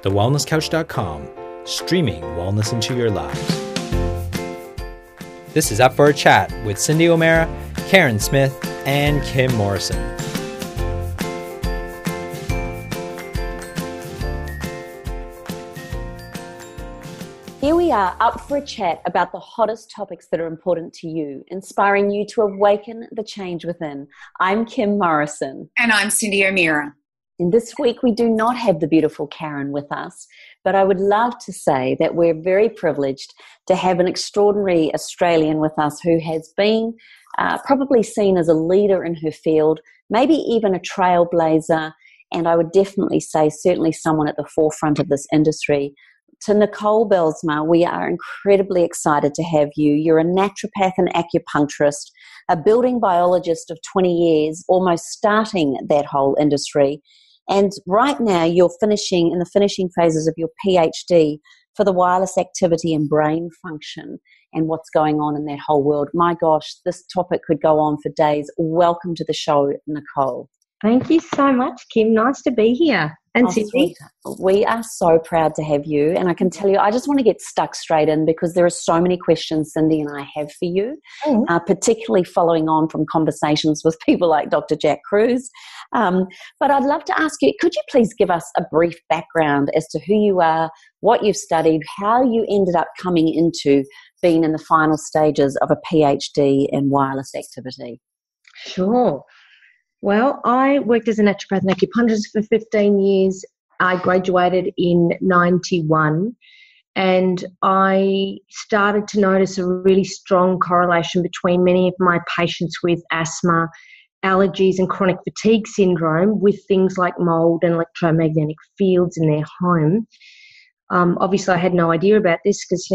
thewellnesscouch.com, streaming wellness into your lives. This is Up for a Chat with Cindy O'Meara, Karen Smith, and Kim Morrison. Here we are, up for a chat about the hottest topics that are important to you, inspiring you to awaken the change within. I'm Kim Morrison. And I'm Cindy O'Meara. And this week we do not have the beautiful Karen with us, but I would love to say that we're very privileged to have an extraordinary Australian with us who has been probably seen as a leader in her field, maybe even a trailblazer, and I would definitely say certainly someone at the forefront of this industry. To Nicole Bijlsma, we are incredibly excited to have you. You're a naturopath and acupuncturist, a building biologist of 20 years, almost starting that whole industry. And right now you're in the finishing phases of your PhD for the wireless activity and brain function and what's going on in that whole world. My gosh, this topic could go on for days. Welcome to the show, Nicole. Thank you so much, Kim. Nice to be here. And Cindy. We are so proud to have you. And I can tell you, I just want to get stuck straight in because there are so many questions Cindy and I have for you, particularly following on from conversations with people like Dr. Jack Cruz. But I'd love to ask you, could you please give us a brief background as to who you are, what you've studied, how you ended up coming into being in the final stages of a PhD in wireless activity? Sure. Well, I worked as a naturopath and acupuncturist for 15 years. I graduated in 91 and I started to notice a really strong correlation between many of my patients with asthma, allergies and chronic fatigue syndrome with things like mold and electromagnetic fields in their home. Obviously, I had no idea about this because,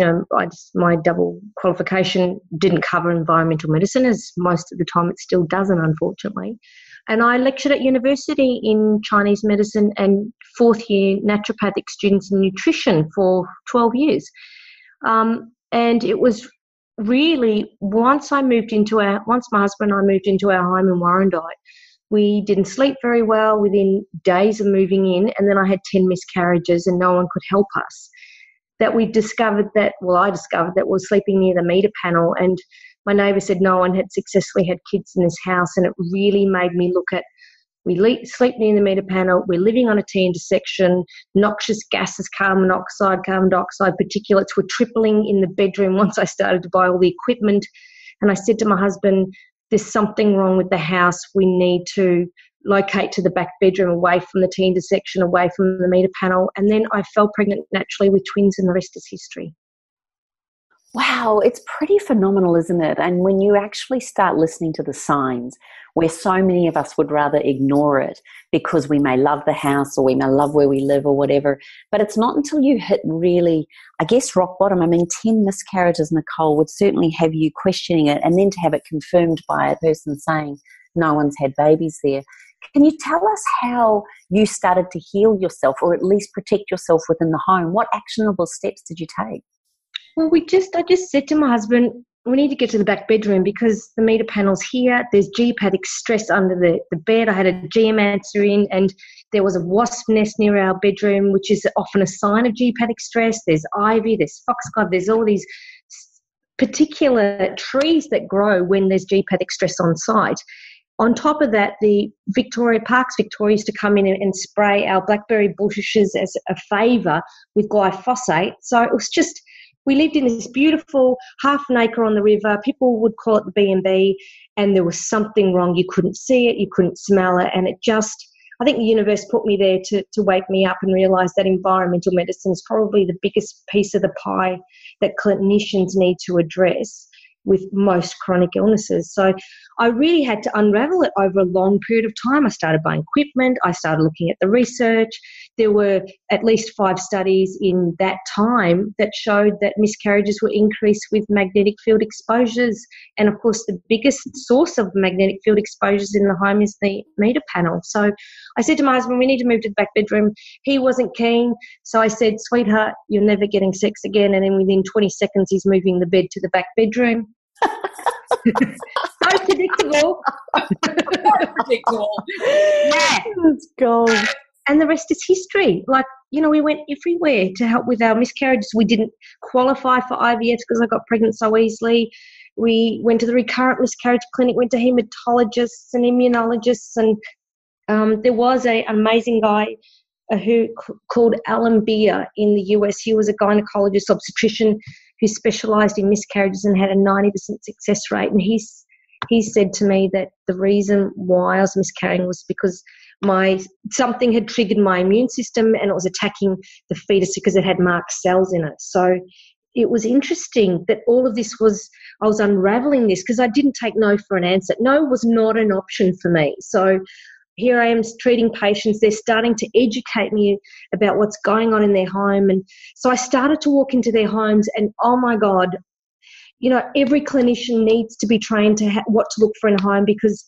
my double qualification didn't cover environmental medicine, as most of the time it still doesn't, unfortunately. And I lectured at university in Chinese medicine and fourth year naturopathic students in nutrition for 12 years. And it was really, once my husband and I moved into our home in Warrandyte, we didn't sleep very well within days of moving in, and then I had 10 miscarriages and no one could help us. I discovered that we were sleeping near the meter panel, and my neighbour said no one had successfully had kids in this house, and it really made me look at, we sleep near the meter panel, we're living on a T intersection, noxious gases, carbon dioxide, particulates were tripling in the bedroom once I started to buy all the equipment. And I said to my husband, there's something wrong with the house. We need to locate to the back bedroom, away from the T intersection, away from the meter panel. And then I fell pregnant naturally with twins, and the rest is history. Wow, it's pretty phenomenal, isn't it? And when you actually start listening to the signs, where so many of us would rather ignore it because we may love the house or we may love where we live or whatever, but it's not until you hit really, I guess, rock bottom. I mean, 10 miscarriages, Nicole, would certainly have you questioning it, and then to have it confirmed by a person saying no one's had babies there. Can you tell us how you started to heal yourself, or at least protect yourself within the home? What actionable steps did you take? Well, I just said to my husband, we need to get to the back bedroom because the meter panel's here. There's geopathic stress under the bed. I had a geomancer in, and there was a wasp nest near our bedroom, which is often a sign of geopathic stress. There's ivy, there's foxglove, there's all these particular trees that grow when there's geopathic stress on site. On top of that, the Victoria used to come in and spray our blackberry bushes as a favour with glyphosate. So it was just, we lived in this beautiful half an acre on the river. People would call it the B&B, and there was something wrong. You couldn't see it, you couldn't smell it, and it just, I think the universe put me there to wake me up and realise that environmental medicine is probably the biggest piece of the pie that clinicians need to address with most chronic illnesses. So I really had to unravel it over a long period of time. I started buying equipment. I started looking at the research. There were at least 5 studies in that time that showed that miscarriages were increased with magnetic field exposures. And, of course, the biggest source of magnetic field exposures in the home is the meter panel. So I said to my husband, we need to move to the back bedroom. He wasn't keen. So I said, sweetheart, you're never getting sex again. And then within 20 seconds, he's moving the bed to the back bedroom. So predictable. Predictable. Yeah. Let's go. And the rest is history. Like, we went everywhere to help with our miscarriages. We didn't qualify for IVF because I got pregnant so easily. We went to the recurrent miscarriage clinic, went to haematologists and immunologists, and there was an amazing guy called Alan Beer in the US. He was a gynecologist obstetrician who specialised in miscarriages and had a 90% success rate. And he said to me that the reason why I was miscarrying was because something had triggered my immune system and it was attacking the fetus because it had marked cells in it. So it was interesting that all of this I was unravelling this because I didn't take no for an answer. No was not an option for me. So here I am treating patients. They're starting to educate me about what's going on in their home. And so I started to walk into their homes and, oh, my God, every clinician needs to be trained to what to look for in a home because,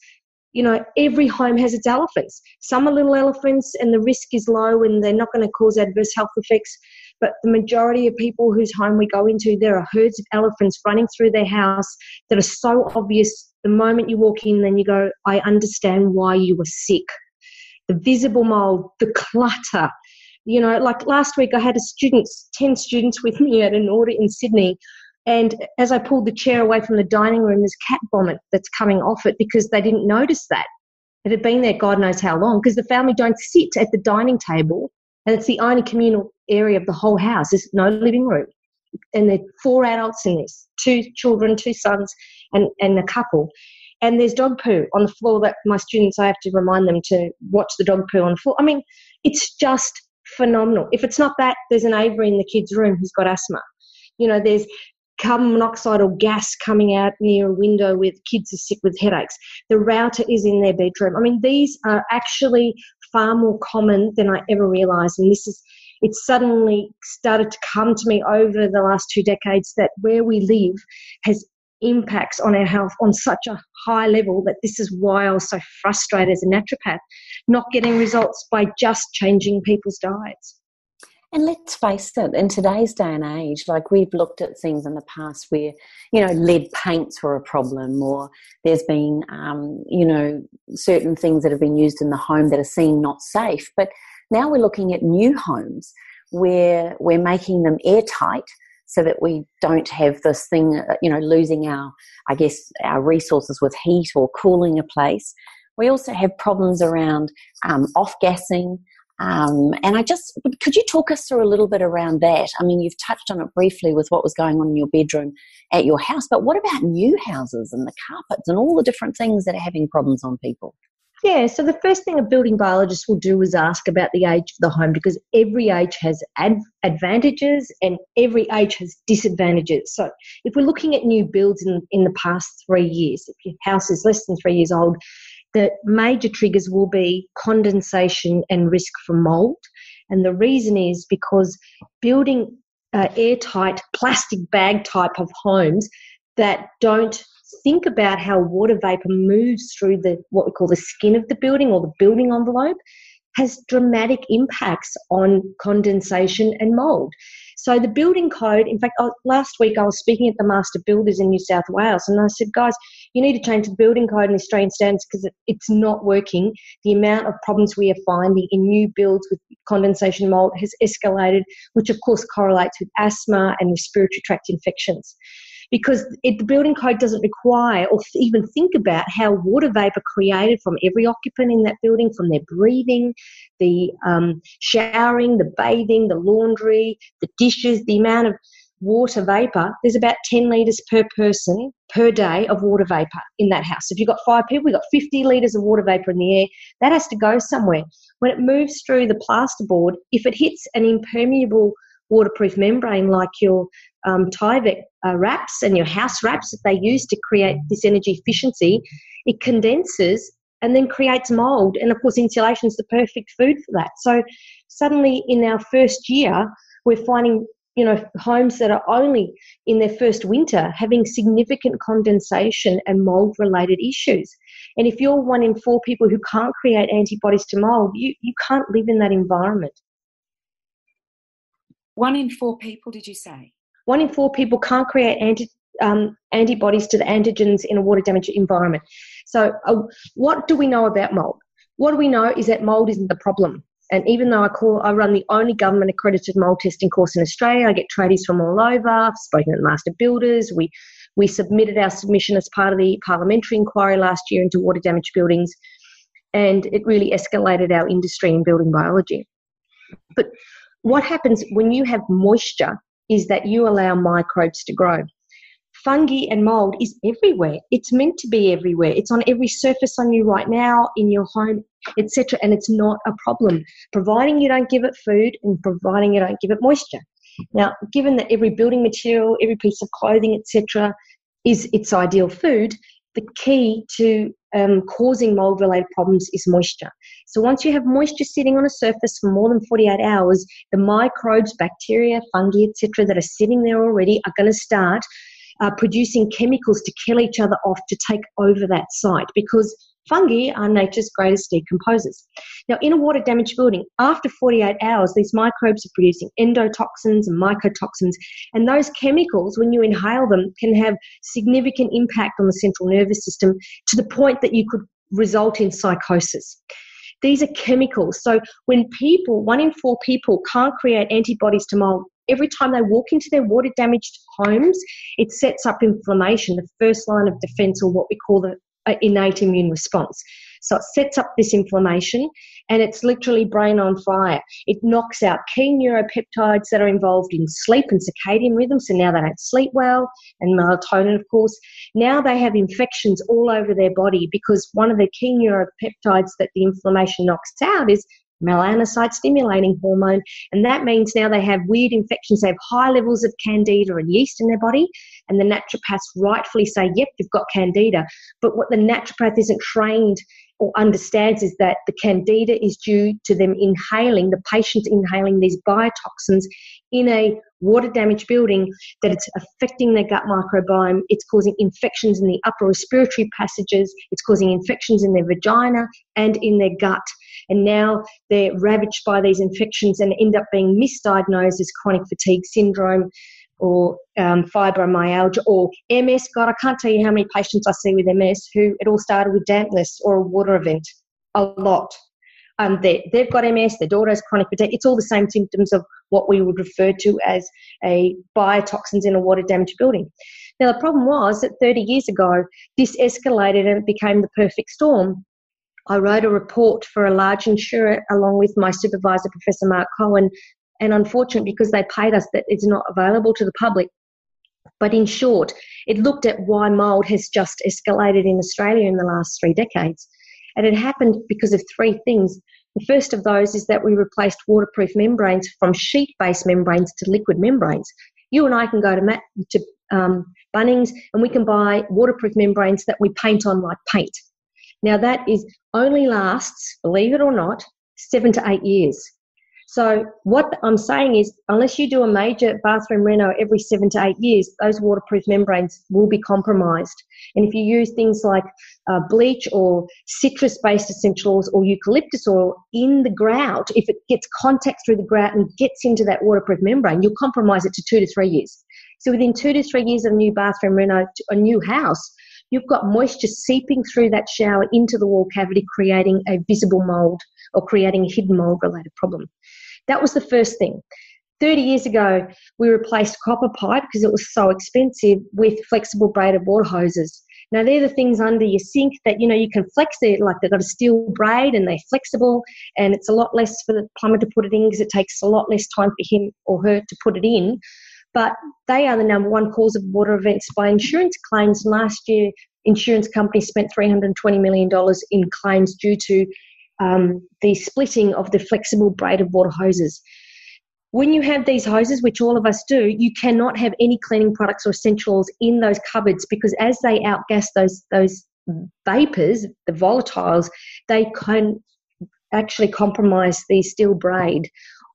every home has its elephants. Some are little elephants and the risk is low and they're not going to cause adverse health effects. But the majority of people whose home we go into, there are herds of elephants running through their house that are so obvious. The moment you walk in, then you go, I understand why you were sick. The visible mold, the clutter. Like last week I had 10 students with me at an audit in Sydney, and as I pulled the chair away from the dining room, there's cat vomit that's coming off it because they didn't notice that. It had been there God knows how long because the family don't sit at the dining table, and it's the only communal area of the whole house. There's no living room. And there are 4 adults in this, 2 children, 2 sons, and a couple. And there's dog poo on the floor that my students, I have to remind them to watch the dog poo on the floor. I mean, it's just phenomenal. If it's not that, there's an Avery in the kid's room who's got asthma. There's carbon monoxide or gas coming out near a window where the kids are sick with headaches. The router is in their bedroom. I mean, these are actually far more common than I ever realised. And it's suddenly started to come to me over the last 2 decades that where we live has impacts on our health on such a high level that this is why I was so frustrated as a naturopath, not getting results by just changing people's diets. And let's face it, in today's day and age, like we've looked at things in the past where, lead paints were a problem, or there's been, certain things that have been used in the home that are seen not safe. But now we're looking at new homes where we're making them airtight so that we don't have this thing, losing our resources with heat or cooling a place. We also have problems around off-gassing. Could you talk us through a little bit around that? I mean, you've touched on it briefly with what was going on in your bedroom at your house, but what about new houses and the carpets and all the different things that are having problems on people? Yeah, so the first thing a building biologist will do is ask about the age of the home because every age has advantages and every age has disadvantages. So if we're looking at new builds in the past 3 years, if your house is less than 3 years old, the major triggers will be condensation and risk for mold. And the reason is because building airtight plastic bag type of homes that don't think about how water vapour moves through what we call the skin of the building or the building envelope has dramatic impacts on condensation and mould. So the building code, in fact, last week I was speaking at the Master Builders in New South Wales and I said, guys, you need to change the building code and Australian standards because it's not working. The amount of problems we are finding in new builds with condensation mould has escalated, which of course correlates with asthma and respiratory tract infections. Because the building code doesn't require or even think about how water vapour created from every occupant in that building, from their breathing, the showering, the bathing, the laundry, the dishes, the amount of water vapour. There's about 10 litres per person per day of water vapour in that house. If you've got 5 people, we've got 50 litres of water vapour in the air. That has to go somewhere. When it moves through the plasterboard, if it hits an impermeable waterproof membrane like your Tyvek wraps and your house wraps that they use to create this energy efficiency, it condenses and then creates mould. And of course, insulation is the perfect food for that. So suddenly in our first year, we're finding, homes that are only in their first winter having significant condensation and mould related issues. And if you're 1 in 4 people who can't create antibodies to mould, you can't live in that environment. 1 in 4 people, did you say? 1 in 4 people can't create antibodies to the antigens in a water damaged environment. So what do we know about mould? What do we know is that mould isn't the problem. And even though I run the only government accredited mold testing course in Australia, I get tradies from all over. I've spoken at Master Builders. We submitted our submission as part of the parliamentary inquiry last year into water damaged buildings, and it really escalated our industry in building biology. But what happens when you have moisture is that you allow microbes to grow. Fungi and mold is everywhere. It's meant to be everywhere. It's on every surface on you right now, in your home, etc. And it's not a problem, providing you don't give it food and providing you don't give it moisture. Now, given that every building material, every piece of clothing, etc., is its ideal food, the key to causing mold-related problems is moisture. So once you have moisture sitting on a surface for more than 48 hours, the microbes, bacteria, fungi, etc., that are sitting there already are going to start producing chemicals to kill each other off, to take over that site, because fungi are nature's greatest decomposers. Now, in a water damaged building, after 48 hours, these microbes are producing endotoxins and mycotoxins, and those chemicals, when you inhale them, can have significant impact on the central nervous system to the point that you could result in psychosis. These are chemicals. So when people, 1 in 4 people, can't create antibodies to mold, every time they walk into their water-damaged homes, it sets up inflammation, the first line of defense, or what we call the innate immune response. So it sets up this inflammation, and it's literally brain on fire. It knocks out key neuropeptides that are involved in sleep and circadian rhythm, so now they don't sleep well, and melatonin, of course. Now they have infections all over their body, because one of the key neuropeptides that the inflammation knocks out is melanocyte-stimulating hormone, and that means now they have weird infections. They have high levels of candida and yeast in their body, and the naturopaths rightfully say, yep, you've got candida. But what the naturopath isn't trained or understands is that the candida is due to them inhaling, the patient inhaling these biotoxins in a water-damaged building, that it's affecting their gut microbiome. It's causing infections in the upper respiratory passages. It's causing infections in their vagina and in their gut. And now they're ravaged by these infections and end up being misdiagnosed as chronic fatigue syndrome or fibromyalgia or MS. God, I can't tell you how many patients I see with MS who it all started with dampness or a water event. A lot. They've got MS, their daughter has chronic fatigue. It's all the same symptoms of what we would refer to as a biotoxins in a water-damaged building. Now, the problem was that 30 years ago, this escalated and it became the perfect storm. I wrote a report for a large insurer along with my supervisor, Professor Marc Cohen, and unfortunately, because they paid us, that it's not available to the public. But in short, it looked at why mould has just escalated in Australia in the last 3 decades. And it happened because of 3 things. The first of those is that we replaced waterproof membranes from sheet-based membranes to liquid membranes. You and I can go to Bunnings and we can buy waterproof membranes that we paint on like paint. Now that only lasts, believe it or not, 7 to 8 years. So what I'm saying is, unless you do a major bathroom reno every 7 to 8 years, those waterproof membranes will be compromised. And if you use things like bleach or citrus-based essential oils or eucalyptus oil in the grout, if it gets contact through the grout and gets into that waterproof membrane, you'll compromise it to 2 to 3 years. So within 2 to 3 years of a new bathroom reno, a new house, you've got moisture seeping through that shower into the wall cavity, creating a visible mould or creating a hidden mould-related problem. That was the first thing. 30 years ago, we replaced copper pipe because it was so expensive with flexible braided water hoses. Now, they're the things under your sink that, you can flex it, like they've got a steel braid and they're flexible, and it's a lot less for the plumber to put it in because it takes a lot less time for him or her to put it in. But they are the number one cause of water events by insurance claims. Last year, insurance companies spent $320 million in claims due to the splitting of the flexible braided water hoses. When you have these hoses, which all of us do, you cannot have any cleaning products or essentials in those cupboards, because as they outgas those vapors, the volatiles, they can actually compromise the steel braid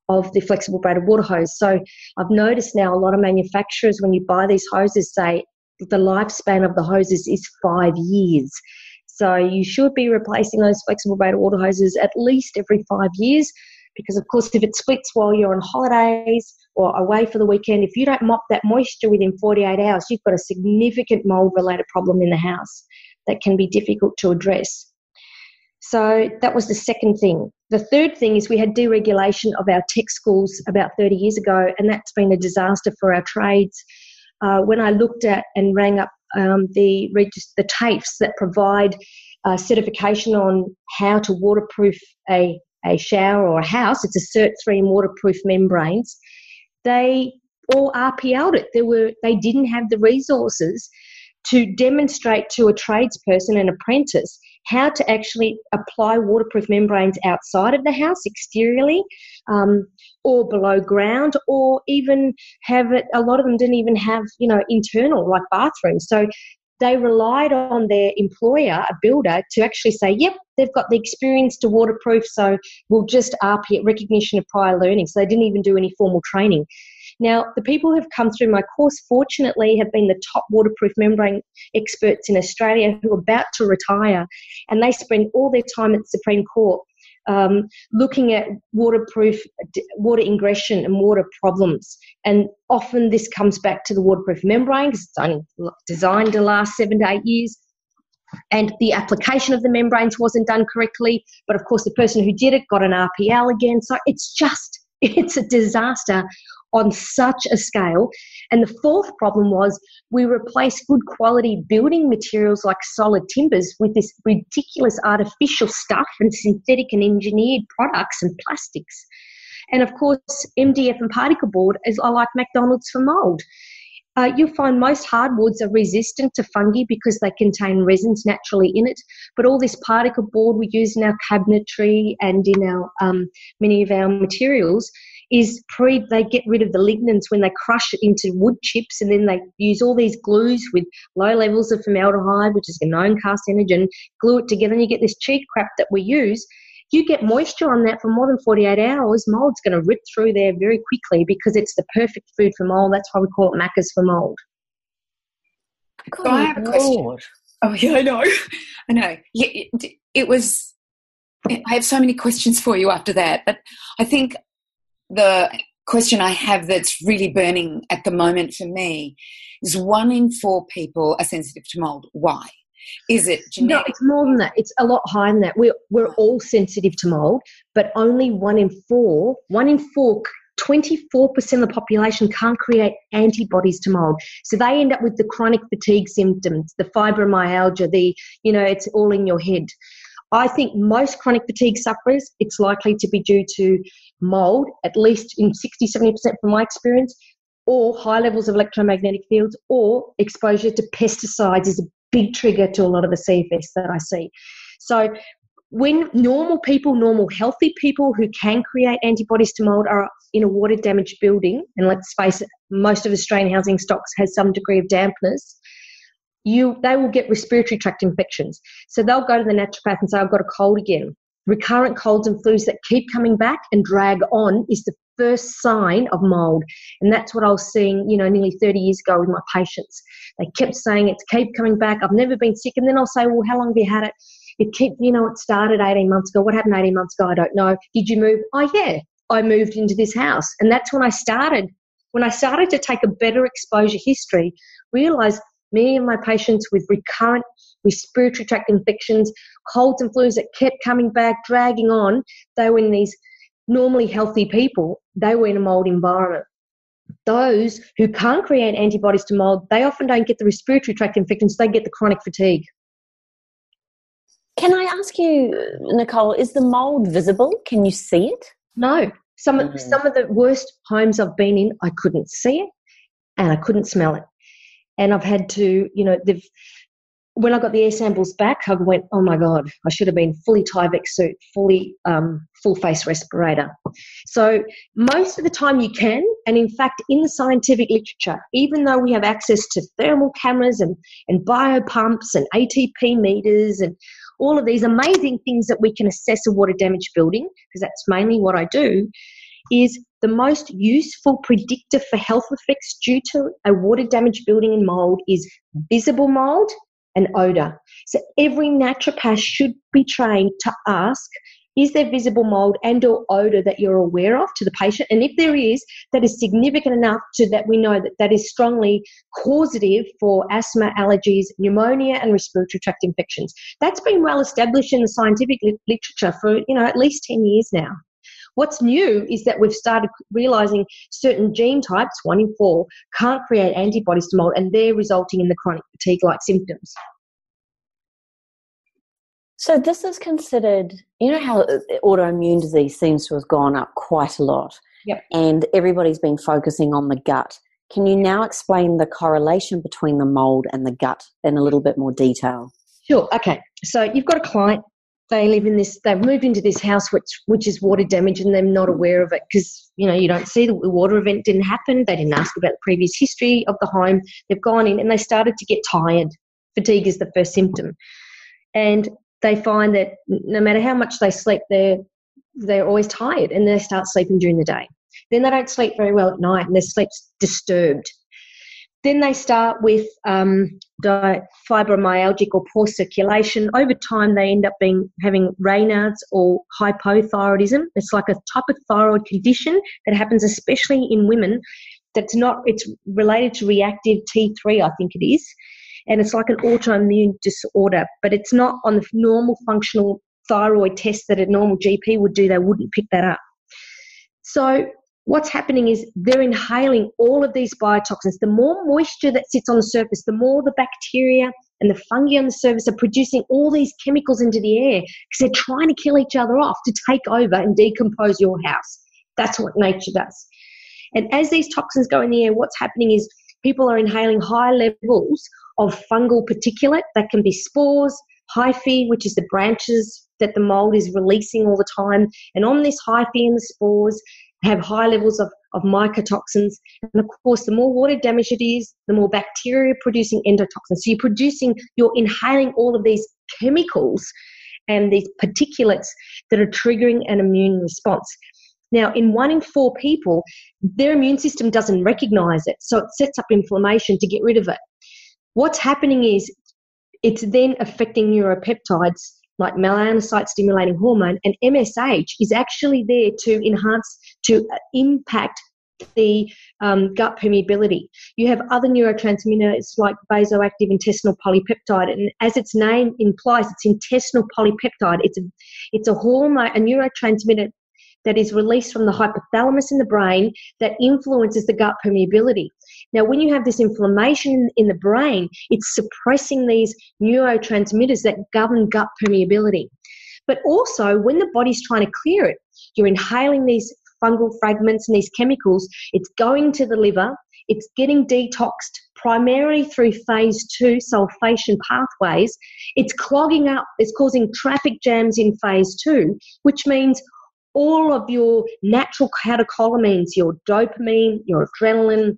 of the flexible braided water hose. So I've noticed now a lot of manufacturers, when you buy these hoses, say the lifespan of the hoses is 5 years. So you should be replacing those flexible braided water hoses at least every 5 years, because of course if it splits while you're on holidays or away for the weekend, if you don't mop that moisture within 48 hours, you've got a significant mold-related problem in the house that can be difficult to address. So that was the second thing. the third thing is we had deregulation of our tech schools about 30 years ago, and that's been a disaster for our trades. When I looked at and rang up the TAFEs that provide certification on how to waterproof a shower or a house, it's a Cert 3 in waterproof membranes, they all RPL'd it. They didn't have the resources to demonstrate to a tradesperson, an apprentice, how to actually apply waterproof membranes outside of the house, exteriorly, or below ground, or even have it. A lot of them didn't even have, internal, like bathrooms. So they relied on their employer, a builder, to actually say, yep, they've got the experience to waterproof, so we'll just RP it, recognition of prior learning. So they didn't even do any formal training. Now, the people who have come through my course, fortunately, have been the top waterproof membrane experts in Australia who are about to retire, and they spend all their time at the Supreme Court looking at waterproof, water ingression and water problems. And often this comes back to the waterproof membrane because it's only designed to last 7 to 8 years. And the application of the membranes wasn't done correctly. But, of course, the person who did it got an RPL again. So it's a disaster on such a scale. And the fourth problem was we replaced good quality building materials like solid timbers with this ridiculous artificial stuff and synthetic and engineered products and plastics. And, of course, MDF and particle board is like McDonald's for mould. You'll find most hardwoods are resistant to fungi because they contain resins naturally in it. But all this particle board we use in our cabinetry and in our many of our materials is they get rid of the lignins when they crush it into wood chips, and then they use all these glues with low levels of formaldehyde, which is a known carcinogen, glue it together, and you get this cheap crap that we use. You get moisture on that for more than 48 hours, mould's going to rip through there very quickly because it's the perfect food for mould. That's why we call it Macca's for mould. So I have a question. Oh, yeah, I know. Yeah, I have so many questions for you after that, but I think the question I have that's really burning at the moment for me is 1 in 4 people are sensitive to mould. Why? Is it genetic? No, it's more than that. It's a lot higher than that. We're all sensitive to mould, but only 1 in 4, 24% of the population can't create antibodies to mould. So they end up with the chronic fatigue symptoms, the fibromyalgia, it's all in your head. I think most chronic fatigue sufferers, it's likely to be due to mould, at least in 60-70% from my experience, or high levels of electromagnetic fields, or exposure to pesticides is a big trigger to a lot of the CFS that I see. So when normal healthy people who can create antibodies to mould are in a water-damaged building, and let's face it, most of Australian housing stocks has some degree of dampness, they will get respiratory tract infections. So they'll go to the naturopath and say, I've got a cold again. Recurrent colds and flus that keep coming back and drag on is the first sign of mould. And that's what I was seeing, nearly 30 years ago with my patients. They kept saying it keep coming back. I've never been sick. And then I'll say, well, how long have you had it? It started 18 months ago. What happened 18 months ago? I don't know. Did you move? Oh, yeah, I moved into this house. And that's when I started to take a better exposure history, realised many of my patients with recurrent respiratory tract infections, colds and flus that kept coming back, dragging on, they were in these normally healthy people, they were in a mould environment. Those who can't create antibodies to mould, they often don't get the respiratory tract infections, they get the chronic fatigue. Can I ask you, Nicole, is the mould visible? Can you see it? No. Some of the worst homes I've been in, I couldn't see it and I couldn't smell it. And I've had to, when I got the air samples back, I went, oh, my God, I should have been fully Tyvek suit, fully full-face respirator. So most of the time you can, and in fact, in the scientific literature, even though we have access to thermal cameras and biopumps and ATP meters and all of these amazing things that we can assess a water-damaged building, because that's mainly what I do, is the most useful predictor for health effects due to a water-damaged building and mould is visible mould and odour. So every naturopath should be trained to ask is there visible mold and or odour that you're aware of to the patient? And if there is, that is significant enough to that we know that that is strongly causative for asthma, allergies, pneumonia and respiratory tract infections. That's been well established in the scientific literature for, at least 10 years now. What's new is that we've started realising certain gene types, 1 in 4, can't create antibodies to mold, and they're resulting in the chronic fatigue-like symptoms. So this is considered, how autoimmune disease seems to have gone up quite a lot. Yep. And everybody's been focusing on the gut. Can you now explain the correlation between the mold and the gut in a little bit more detail? Sure. Okay. So you've got a client. They've moved into this house which is water damage, and they're not aware of it because, you don't see the water event didn't happen. They didn't ask about the previous history of the home. They've gone in and they started to get tired. Fatigue is the first symptom. And they find that no matter how much they sleep, they're always tired, and they start sleeping during the day. Then they don't sleep very well at night, and their sleep's disturbed. Then they start with fibromyalgic or poor circulation. Over time, they end up having Raynaud's or hypothyroidism. It's like a type of thyroid condition that happens especially in women. It's related to reactive T3, I think it is. And it's like an autoimmune disorder, but it's not on the normal functional thyroid test that a normal GP would do. They wouldn't pick that up. So what's happening is they're inhaling all of these biotoxins. The more moisture that sits on the surface, the more the bacteria and the fungi on the surface are producing all these chemicals into the air because they're trying to kill each other off to take over and decompose your house. That's what nature does. And as these toxins go in the air, what's happening is people are inhaling high levels of fungal particulate. That can be spores, hyphae, which is the branches that the mold is releasing all the time. And on this hyphae and the spores have high levels of mycotoxins. And of course, the more water damage it is, the more bacteria producing endotoxins. So you're inhaling all of these chemicals and these particulates that are triggering an immune response. Now, in 1 in 4 people, their immune system doesn't recognize it, so it sets up inflammation to get rid of it. What's happening is it's then affecting neuropeptides like melanocyte-stimulating hormone, and MSH is actually there to impact the gut permeability. You have other neurotransmitters like vasoactive intestinal polypeptide, and as its name implies, it's intestinal polypeptide. It's a hormone, a neurotransmitter that is released from the hypothalamus in the brain that influences the gut permeability. Now, when you have this inflammation in the brain, it's suppressing these neurotransmitters that govern gut permeability. But also, when the body's trying to clear it, you're inhaling these fungal fragments and these chemicals, it's going to the liver, it's getting detoxed primarily through phase 2 sulfation pathways. It's clogging up, it's causing traffic jams in phase 2, which means all of your natural catecholamines, your dopamine, your adrenaline,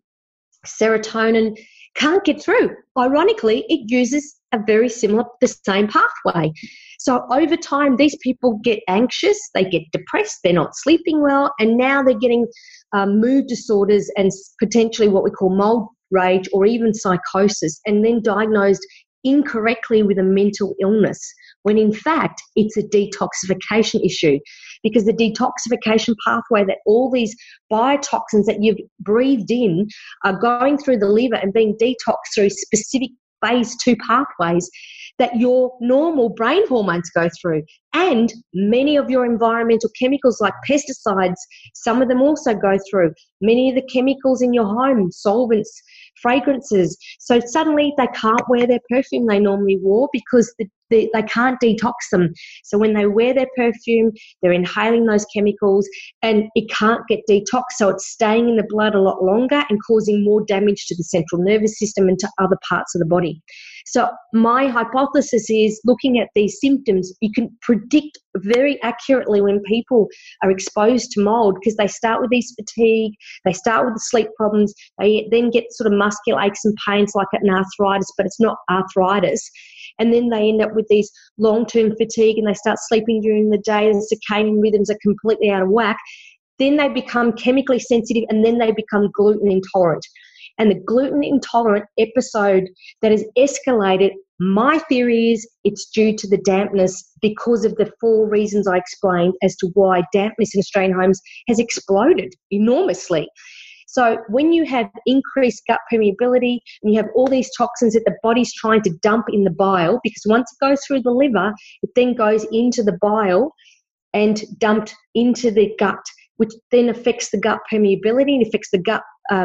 serotonin, can't get through. Ironically, it uses the same pathway. So over time, these people get anxious, they get depressed, they're not sleeping well, and now they're getting mood disorders and potentially what we call mold rage or even psychosis, and then diagnosed incorrectly with a mental illness, when in fact it's a detoxification issue, because the detoxification pathway that all these biotoxins that you've breathed in are going through the liver and being detoxed through specific phase 2 pathways that your normal brain hormones go through, and many of your environmental chemicals like pesticides, some of them also go through. Many of the chemicals in your home, solvents, fragrances. So suddenly they can't wear their perfume they normally wore because they can't detox them. So when they wear their perfume, they're inhaling those chemicals and it can't get detoxed. So it's staying in the blood a lot longer and causing more damage to the central nervous system and to other parts of the body. So my hypothesis is, looking at these symptoms, you can predict very accurately when people are exposed to mold, because they start with these fatigue, they start with the sleep problems, they then get sort of muscular aches and pains like an arthritis, but it's not arthritis. And then they end up with these long-term fatigue and they start sleeping during the day, and the circadian rhythms are completely out of whack. Then they become chemically sensitive and then they become gluten intolerant. and the gluten intolerant episode that has escalated, my theory is it's due to the dampness because of the 4 reasons I explained as to why dampness in Australian homes has exploded enormously. So when you have increased gut permeability and you have all these toxins that the body's trying to dump in the bile, because once it goes through the liver, it then goes into the bile and dumped into the gut, which then affects the gut permeability and affects the gut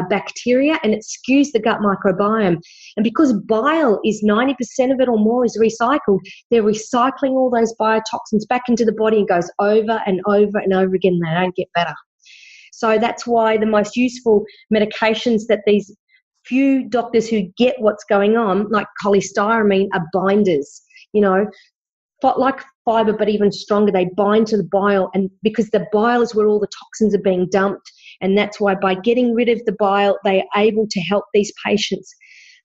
bacteria, and it skews the gut microbiome. And because bile is 90% of it or more is recycled, they're recycling all those biotoxins back into the body and goes over and over and over again. They don't get better. So that's why the most useful medications that these few doctors who get what's going on, like cholestyramine, are binders, like fibre but even stronger. They bind to the bile, and because the bile is where all the toxins are being dumped, and that's why by getting rid of the bile, they are able to help these patients.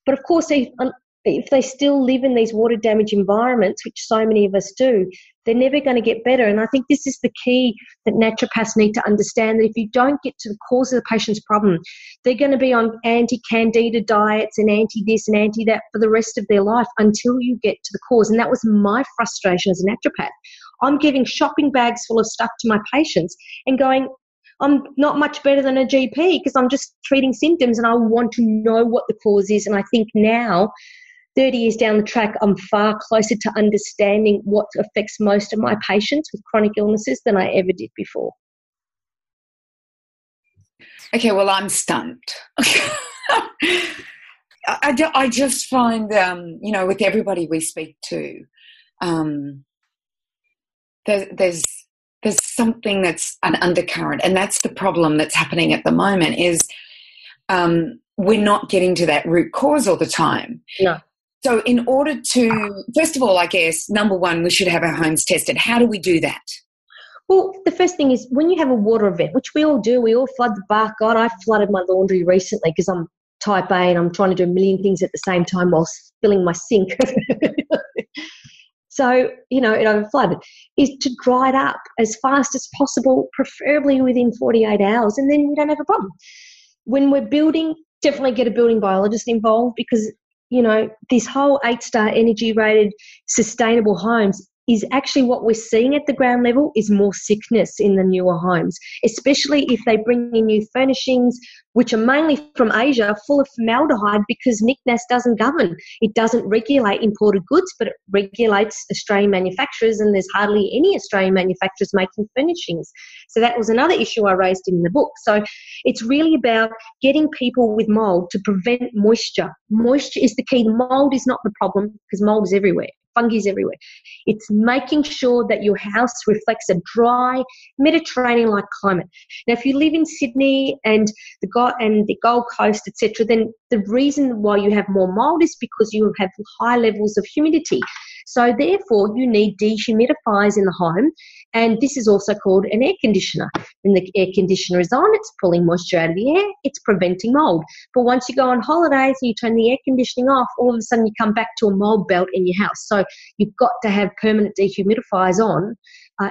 But of course, if they still live in these water damage environments, which so many of us do, they're never going to get better. And I think this is the key that naturopaths need to understand, that if you don't get to the cause of the patient's problem, they're going to be on anti-candida diets and anti-this and anti-that for the rest of their life until you get to the cause. And that was my frustration as a naturopath. I'm giving shopping bags full of stuff to my patients and going, I'm not much better than a GP because I'm just treating symptoms and I want to know what the cause is. And I think now, 30 years down the track, I'm far closer to understanding what affects most of my patients with chronic illnesses than I ever did before. Okay, well, I'm stunned. I just find, with everybody we speak to, there's something that's an undercurrent, and that's the problem that's happening at the moment is we're not getting to that root cause all the time. No. So in order to, first of all, I guess, number one, we should have our homes tested. How do we do that? Well, the first thing is when you have a water event, which we all do, we all flood the bath. God, I flooded my laundry recently because I'm type A and I'm trying to do a million things at the same time while filling my sink. So, it overflooded, is to dry it up as fast as possible, preferably within 48 hours, and then you don't have a problem. When we're building, definitely get a building biologist involved because, this whole 8-star energy rated sustainable homes is actually what we're seeing at the ground level is more sickness in the newer homes, especially if they bring in new furnishings, which are mainly from Asia, full of formaldehyde because NICNAS doesn't govern. It doesn't regulate imported goods, but it regulates Australian manufacturers, and there's hardly any Australian manufacturers making furnishings. So that was another issue I raised in the book. So it's really about getting people with mould to prevent moisture. Moisture is the key. Mould is not the problem because mould is everywhere. Fungi is everywhere. It's making sure that your house reflects a dry, Mediterranean-like climate. Now, if you live in Sydney and the Gold Coast, etc., then the reason why you have more mould is because you have high levels of humidity. So, therefore, you need dehumidifiers in the home, and this is also called an air conditioner. When the air conditioner is on, it's pulling moisture out of the air, it's preventing mould. But once you go on holidays and you turn the air conditioning off, all of a sudden you come back to a mould belt in your house. So you've got to have permanent dehumidifiers on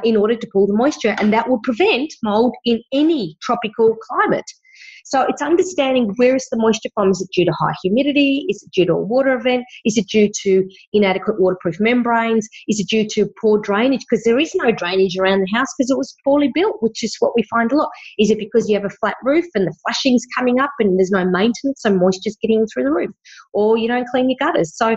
in order to pull the moisture, and that will prevent mould in any tropical climate. So it's understanding where is the moisture from. Is it due to high humidity? Is it due to a water event? Is it due to inadequate waterproof membranes? Is it due to poor drainage? Because there is no drainage around the house because it was poorly built, which is what we find a lot. Is it because you have a flat roof and the flashing's coming up and there's no maintenance, so moisture's getting through the roof? Or you don't clean your gutters. So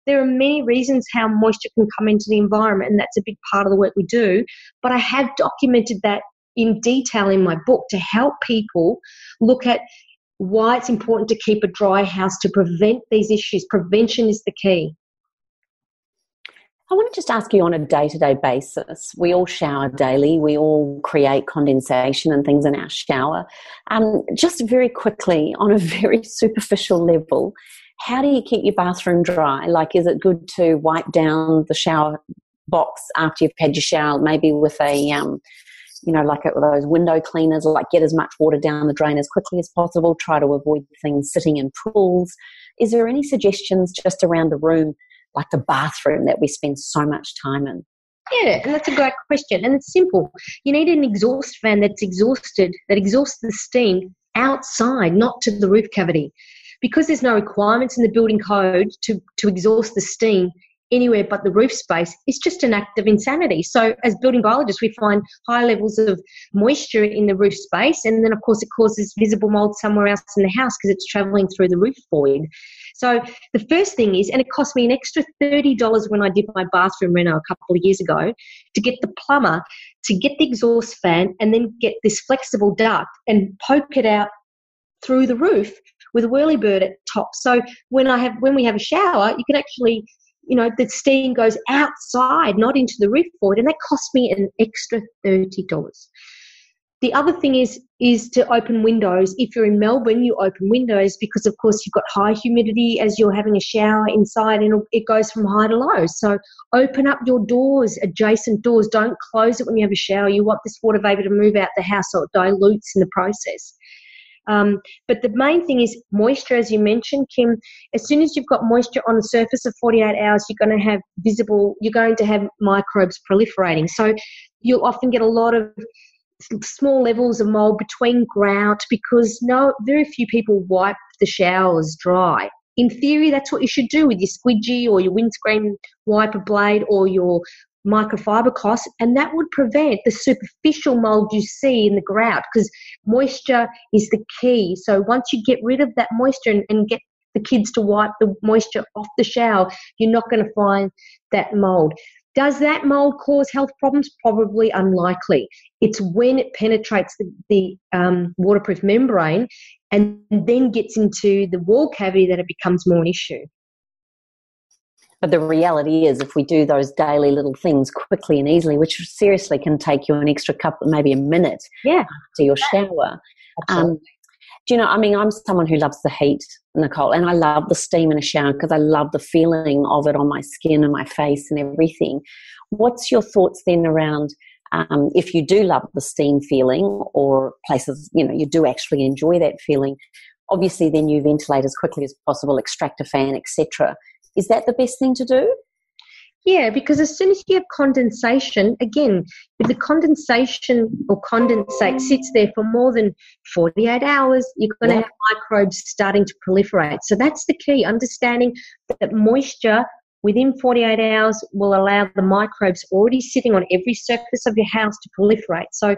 there are many reasons how moisture can come into the environment, and that's a big part of the work we do. But I have documented that in detail in my book to help people look at why it's important to keep a dry house to prevent these issues. Prevention is the key. I want to just ask you on a day-to-day basis. We all shower daily. We all create condensation and things in our shower. Just very quickly, on a very superficial level, how do you keep your bathroom dry? Like, is it good to wipe down the shower box after you've had your shower, maybe with a like those window cleaners, like get as much water down the drain as quickly as possible, try to avoid things sitting in pools. Is there any suggestions just around the room, like the bathroom, that we spend so much time in? Yeah, and that's a great question. And it's simple. You need an exhaust fan that exhausts the steam outside, not to the roof cavity. because there's no requirements in the building code to exhaust the steam anywhere but the roof space, it's just an act of insanity. So as building biologists, we find high levels of moisture in the roof space, and then, of course, it causes visible mold somewhere else in the house because it's travelling through the roof void. So the first thing is, and it cost me an extra $30 when I did my bathroom reno a couple of years ago, to get the plumber to get the exhaust fan and then get this flexible duct and poke it out through the roof with a whirlybird at top. So when we have a shower, you can actually, the steam goes outside, not into the roof void, and that cost me an extra $30. The other thing is to open windows. If you're in Melbourne, you open windows because, of course, you've got high humidity as you're having a shower inside, and it goes from high to low. So open up your doors, adjacent doors. Don't close it when you have a shower. You want this water vapour to move out the house so it dilutes in the process. But the main thing is moisture, as you mentioned, Kim. As soon as you've got moisture on the surface of 48 hours, you're going to have microbes proliferating. So you'll often get a lot of small levels of mold between grout because very few people wipe the showers dry. In theory, that's what you should do with your squidgy or your windscreen wiper blade or your microfiber cloth, and that would prevent the superficial mold you see in the grout, because moisture is the key. So once you get rid of that moisture and get the kids to wipe the moisture off the shower, you're not going to find that mold. Does that mold cause health problems? Probably unlikely. It's when it penetrates the waterproof membrane and then gets into the wall cavity that it becomes more an issue. But the reality is, if we do those daily little things quickly and easily, which seriously can take you an extra couple, maybe a minute after your shower. I'm someone who loves the heat, Nicole, and I love the steam in a shower because I love the feeling of it on my skin and my face and everything. What's your thoughts then around if you do love the steam feeling, or places, you do actually enjoy that feeling? Obviously, then you ventilate as quickly as possible, extract a fan, etc. Is that the best thing to do? Yeah, because as soon as you have condensation, again, if the condensation or condensate sits there for more than 48 hours, you're going to have microbes starting to proliferate. So that's the key, understanding that moisture within 48 hours will allow the microbes already sitting on every surface of your house to proliferate. So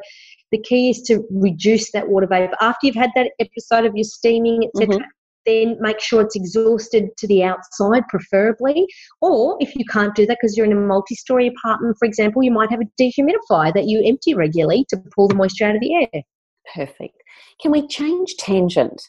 the key is to reduce that water vapour. After you've had that episode of your steaming, etc., then make sure it's exhausted to the outside, preferably. Or if you can't do that because you're in a multi-storey apartment, for example, you might have a dehumidifier that you empty regularly to pull the moisture out of the air. Perfect. Can we change tangent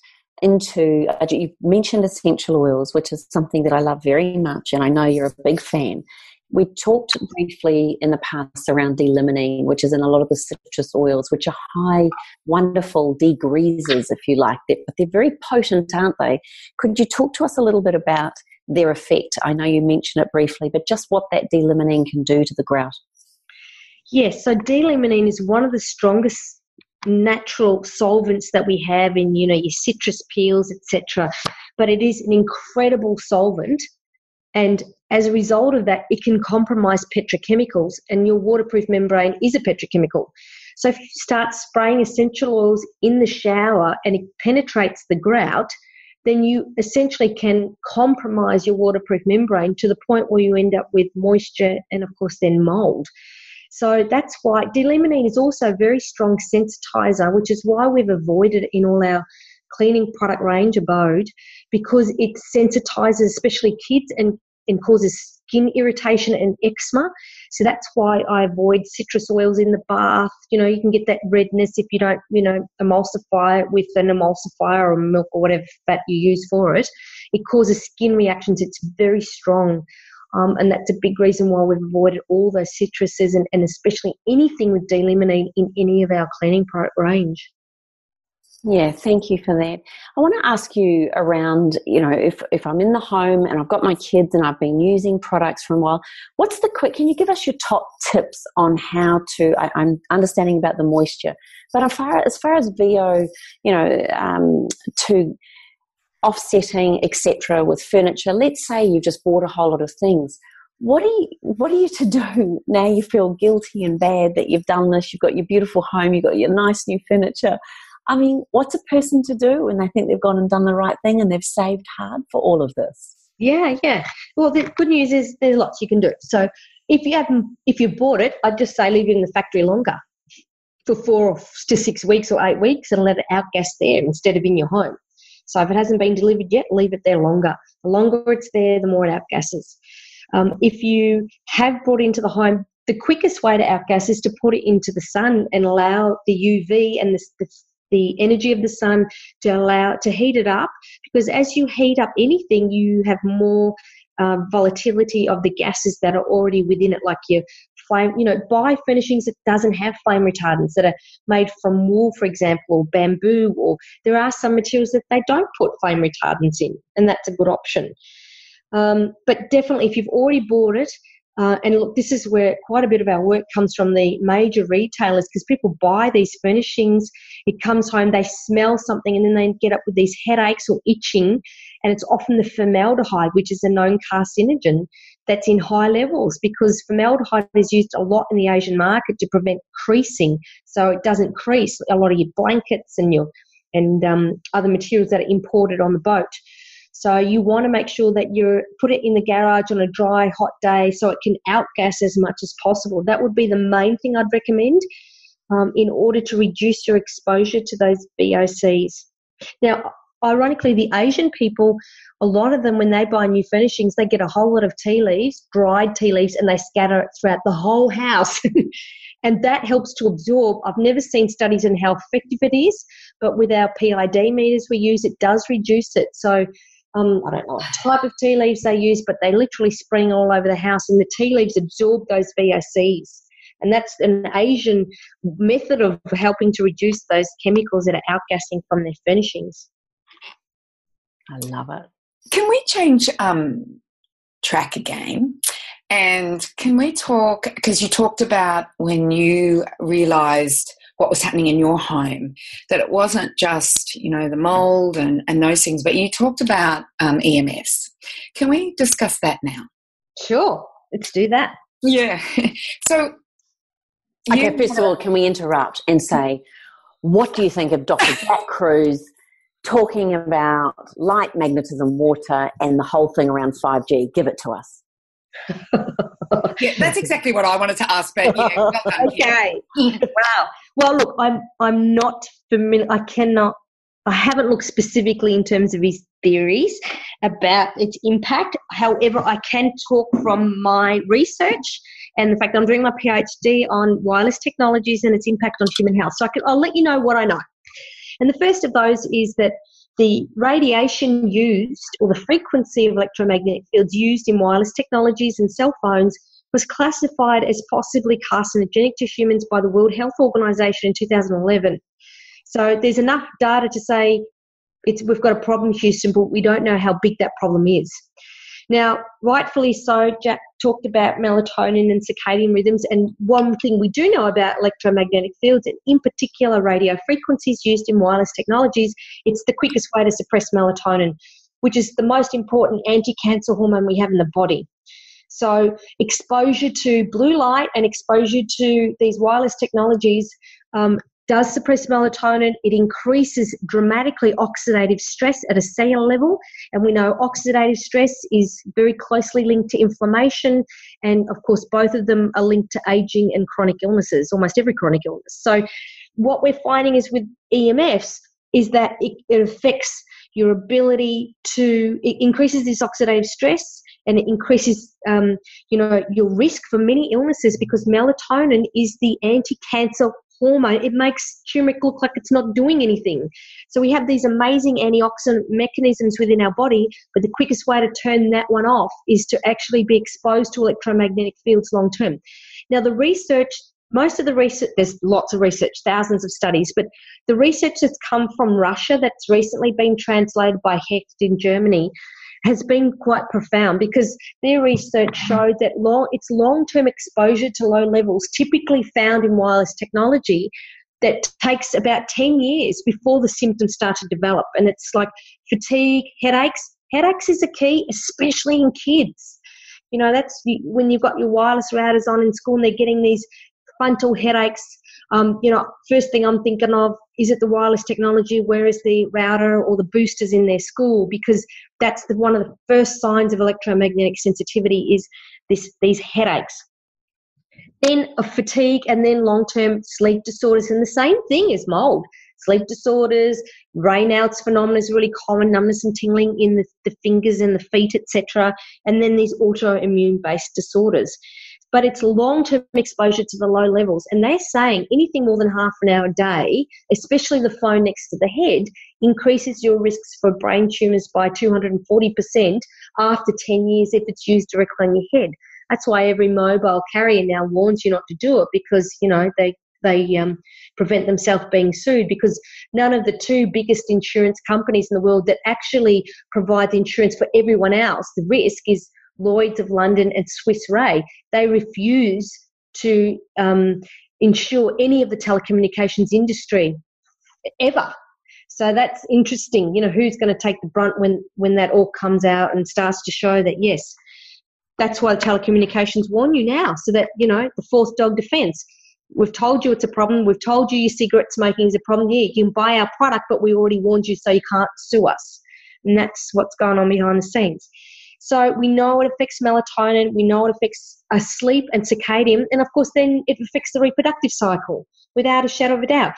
into, you mentioned essential oils, which is something that I love very much, and I know you're a big fan. We talked briefly in the past around D-limonene, which is in a lot of the citrus oils, which are high, wonderful degreasers, if you like, but they're very potent, aren't they? Could you talk to us a little bit about their effect? I know you mentioned it briefly, but just what that D-limonene can do to the grout. Yes, so D-limonene is one of the strongest natural solvents that we have in, your citrus peels, etc. But it is an incredible solvent. And as a result of that, it can compromise petrochemicals, and your waterproof membrane is a petrochemical. So if you start spraying essential oils in the shower and it penetrates the grout, then you essentially can compromise your waterproof membrane to the point where you end up with moisture and, of course, then mold. So that's why D-limonene is also a very strong sensitizer, which is why we've avoided it in all our cleaning product range abode, because it sensitizes especially kids and causes skin irritation and eczema. So that's why I avoid citrus oils in the bath. You can get that redness if you don't, emulsify it with an emulsifier or milk or whatever fat you use for it. It causes skin reactions. It's very strong. And that's a big reason why we've avoided all those citruses and especially anything with D-limonene in any of our cleaning product range. Yeah, thank you for that. I want to ask you around, if I'm in the home and I've got my kids and I've been using products for a while, can you give us your top tips on how to, I'm understanding about the moisture, but as far as VO, to offsetting, etc. with furniture, let's say you just bought a whole lot of things. What are you to do now? You feel guilty and bad that you've done this, you've got your beautiful home, you've got your nice new furniture. I mean, what's a person to do when they think they've gone and done the right thing and they've saved hard for all of this? Yeah. Well, the good news is there's lots you can do. So if you bought it, I'd just say leave it in the factory longer for 4 to 6 weeks or 8 weeks and let it outgas there instead of in your home. So if it hasn't been delivered yet, leave it there longer. The longer it's there, the more it outgasses. If you have brought it into the home, the quickest way to outgas is to put it into the sun and allow the UV and the energy of the sun to allow it to heat it up, because as you heat up anything, you have more volatility of the gases that are already within it, like your flame. Buy furnishings that doesn't have flame retardants, that are made from wool, for example, or bamboo, or there are some materials that they don't put flame retardants in, and that's a good option. But definitely, if you've already bought it, and look, this is where quite a bit of our work comes from the major retailers, because people buy these furnishings, it comes home, they smell something, and then they get up with these headaches or itching, and it's often the formaldehyde, which is a known carcinogen, that's in high levels, because formaldehyde is used a lot in the Asian market to prevent creasing, so it doesn't crease a lot of your blankets and other materials that are imported on the boat. So you want to make sure that you put it in the garage on a dry, hot day so it can outgas as much as possible. That would be the main thing I'd recommend in order to reduce your exposure to those VOCs. Now, ironically, the Asian people, a lot of them, when they buy new furnishings, they get a whole lot of tea leaves, dried tea leaves, and they scatter it throughout the whole house. And that helps to absorb. I've never seen studies on how effective it is, but with our PID meters we use, it does reduce it. So I don't know what type of tea leaves they use, but they literally spring all over the house, and the tea leaves absorb those VOCs. And that's an Asian method of helping to reduce those chemicals that are outgassing from their furnishings. I love it. Can we change track again? And can we talk, because you talked about when you realised what was happening in your home, that it wasn't just, the mould and those things, but you talked about EMFs. Can we discuss that now? Sure, let's do that. Yeah. So, okay, first of all, can we interrupt and say, what do you think of Dr. Jack Kruse talking about light, magnetism, water, and the whole thing around 5G? Give it to us. Yeah, that's exactly what I wanted to ask. But yeah, okay. Wow. Well, look, I'm not familiar. I haven't looked specifically in terms of his theories about its impact. However, I can talk from my research and the fact that I'm doing my PhD on wireless technologies and its impact on human health. So I'll let you know what I know. And the first of those is that the radiation used, or the frequency of electromagnetic fields used in wireless technologies and cell phones, was classified as possibly carcinogenic to humans by the World Health Organization in 2011. So there's enough data to say we've got a problem, Houston, but we don't know how big that problem is. Now, rightfully so, Jack talked about melatonin and circadian rhythms, and one thing we do know about electromagnetic fields, and in particular radio frequencies used in wireless technologies, it's the quickest way to suppress melatonin, which is the most important anti-cancer hormone we have in the body. So exposure to blue light and exposure to these wireless technologies does suppress melatonin. It increases dramatically oxidative stress at a cellular level, and we know oxidative stress is very closely linked to inflammation, and of course both of them are linked to aging and chronic illnesses, almost every chronic illness. So what we're finding is with EMFs is that it affects your ability it increases this oxidative stress, and it increases your risk for many illnesses, because melatonin is the anti-cancer hormone. It makes turmeric look like it's not doing anything. So we have these amazing antioxidant mechanisms within our body, but the quickest way to turn that one off is to actually be exposed to electromagnetic fields long term. Now most of the research, there's lots of research, thousands of studies, but the research that's come from Russia that's recently been translated by Hecht in Germany has been quite profound, because their research showed that it's long-term exposure to low levels typically found in wireless technology that takes about 10 years before the symptoms start to develop. And it's like fatigue, headaches. Headaches is a key, especially in kids. That's when you've got your wireless routers on in school and they're getting these frontal headaches. First thing I'm thinking of, is it the wireless technology? Where is the router or the boosters in their school? Because that's one of the first signs of electromagnetic sensitivity is these headaches. Then of fatigue, and then long-term sleep disorders, and the same thing as mold. Sleep disorders, rainouts phenomena is really common, numbness and tingling in the fingers and the feet, etc. And then these autoimmune-based disorders. But it's long-term exposure to the low levels. And they're saying anything more than half an hour a day, especially the phone next to the head, increases your risks for brain tumours by 240% after 10 years if it's used directly on your head. That's why every mobile carrier now warns you not to do it, because, they prevent themselves being sued, because none of the two biggest insurance companies in the world that actually provide the insurance for everyone else, the risk is Lloyd's of London and Swiss Re. They refuse to insure any of the telecommunications industry ever. So that's interesting. Who's going to take the brunt when that all comes out and starts to show that, yes, that's why the telecommunications warn you now, so that, the fourth dog defense. We've told you it's a problem. We've told you your cigarette smoking is a problem. Yeah, you can buy our product, but we already warned you, so you can't sue us. And that's what's going on behind the scenes. So we know it affects melatonin. We know it affects sleep and circadian. And, of course, then it affects the reproductive cycle without a shadow of a doubt.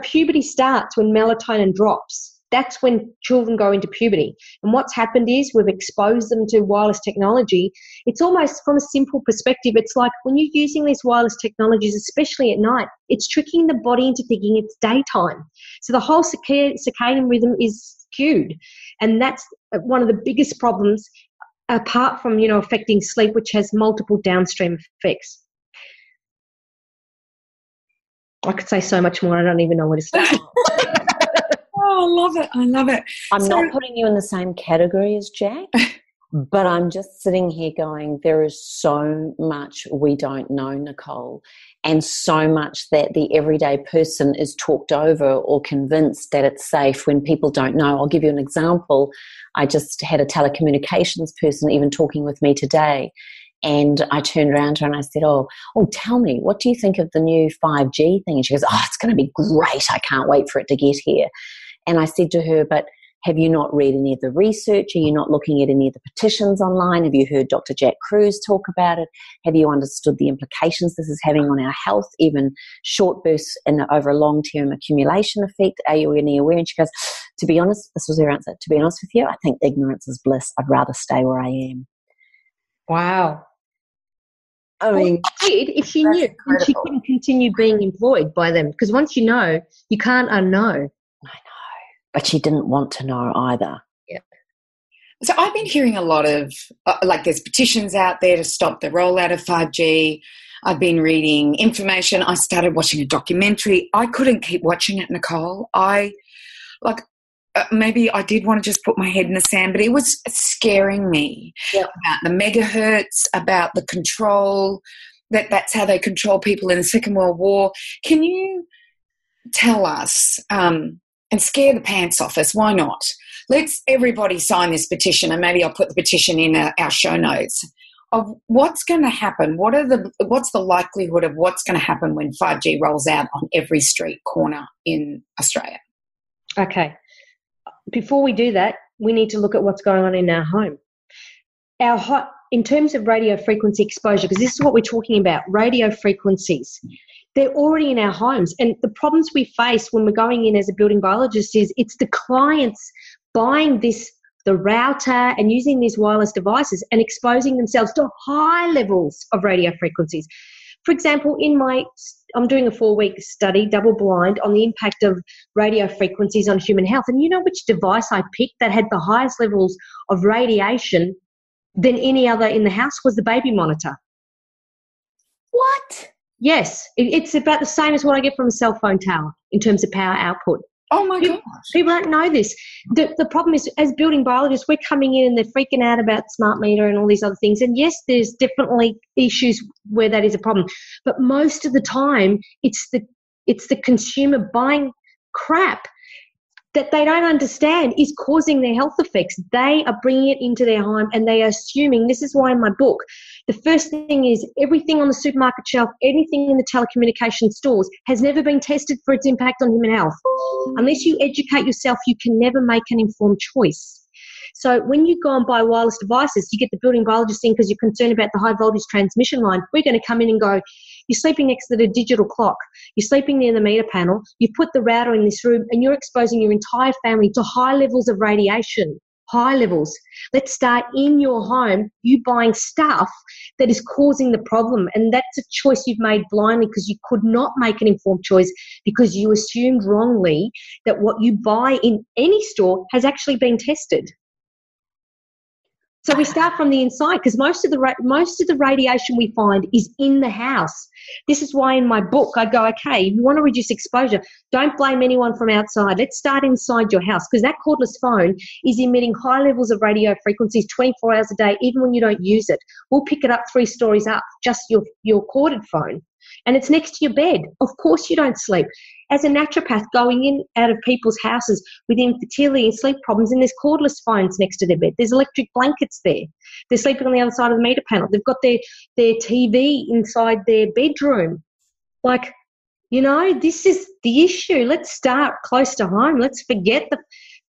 Puberty starts when melatonin drops. That's when children go into puberty. And what's happened is we've exposed them to wireless technology. It's almost, from a simple perspective, it's like when you're using these wireless technologies, especially at night, it's tricking the body into thinking it's daytime. So the whole circadian rhythm is skewed. And that's one of the biggest problems, apart from, affecting sleep, which has multiple downstream effects. I could say so much more. I don't even know where to start. Oh, I love it. I'm not putting you in the same category as Jack, but I'm just sitting here going, there is so much we don't know, Nicole, and so much that the everyday person is talked over or convinced that it's safe when people don't know. I'll give you an example. I just had a telecommunications person even talking with me today, and I turned around to her and I said, oh, tell me, what do you think of the new 5G thing? And she goes, it's going to be great. I can't wait for it to get here. And I said to her, but have you not read any of the research? Are you not looking at any of the petitions online? Have you heard Dr. Jack Kruse talk about it? Have you understood the implications this is having on our health, even short bursts and over a long-term accumulation effect? Are you any aware? And she goes, to be honest, this was her answer, to be honest with you, I think ignorance is bliss. I'd rather stay where I am. Wow. I mean, if she knew, she couldn't continue being employed by them, because once you know, you can't unknow. But she didn't want to know either. Yeah. So I've been hearing a lot of, there's petitions out there to stop the rollout of 5G. I've been reading information. I started watching a documentary. I couldn't keep watching it, Nicole. Maybe I did want to just put my head in the sand, but it was scaring me about the megahertz, about the control, that's how they control people in the Second World War. Can you tell us, and scare the pants off us, why not? Let's everybody sign this petition, and maybe I'll put the petition in our show notes, of what's going to happen. What's the likelihood of what's going to happen when 5G rolls out on every street corner in Australia? Okay. Before we do that, we need to look at what's going on in our home. In terms of radio frequency exposure, because this is what we're talking about, radio frequencies. They're already in our homes. And the problems we face when we're going in as a building biologist is it's the clients buying the router and using these wireless devices and exposing themselves to high levels of radio frequencies. For example, I'm doing a 4-week study, double blind, on the impact of radio frequencies on human health. And you know which device I picked that had the highest levels of radiation than any other in the house? Was the baby monitor. What? Yes, it's about the same as what I get from a cell phone tower in terms of power output. Oh, my gosh. People don't know this. The problem is, as building biologists, we're coming in and they're freaking out about smart meter and all these other things. And, yes, there's definitely issues where that is a problem. But most of the time, it's the consumer buying crap. that they don't understand is causing their health effects. They are bringing it into their home and they are assuming, this is why in my book, the first thing is everything on the supermarket shelf, anything in the telecommunication stores has never been tested for its impact on human health. Unless you educate yourself, you can never make an informed choice. So when you go and buy wireless devices, you get the building biologist in because you're concerned about the high voltage transmission line. We're going to come in and go, you're sleeping next to the digital clock, you're sleeping near the meter panel, you put the router in this room and you're exposing your entire family to high levels of radiation. High levels. Let's start in your home, you buying stuff that is causing the problem. And that's a choice you've made blindly because you could not make an informed choice because you assumed wrongly that what you buy in any store has actually been tested. So we start from the inside because most of the radiation we find is in the house. This is why in my book I go, okay, if you want to reduce exposure, don't blame anyone from outside. Let's start inside your house because that cordless phone is emitting high levels of radio frequencies 24 hours a day, even when you don't use it. We'll pick it up 3 stories up, just your corded phone. And it's next to your bed. Of course you don't sleep. As a naturopath, going in out of people's houses with infertility and sleep problems, and there's cordless phones next to their bed. There's electric blankets there. They're sleeping on the other side of the meter panel. They've got their TV inside their bedroom. Like, you know, this is the issue. Let's start close to home. Let's forget the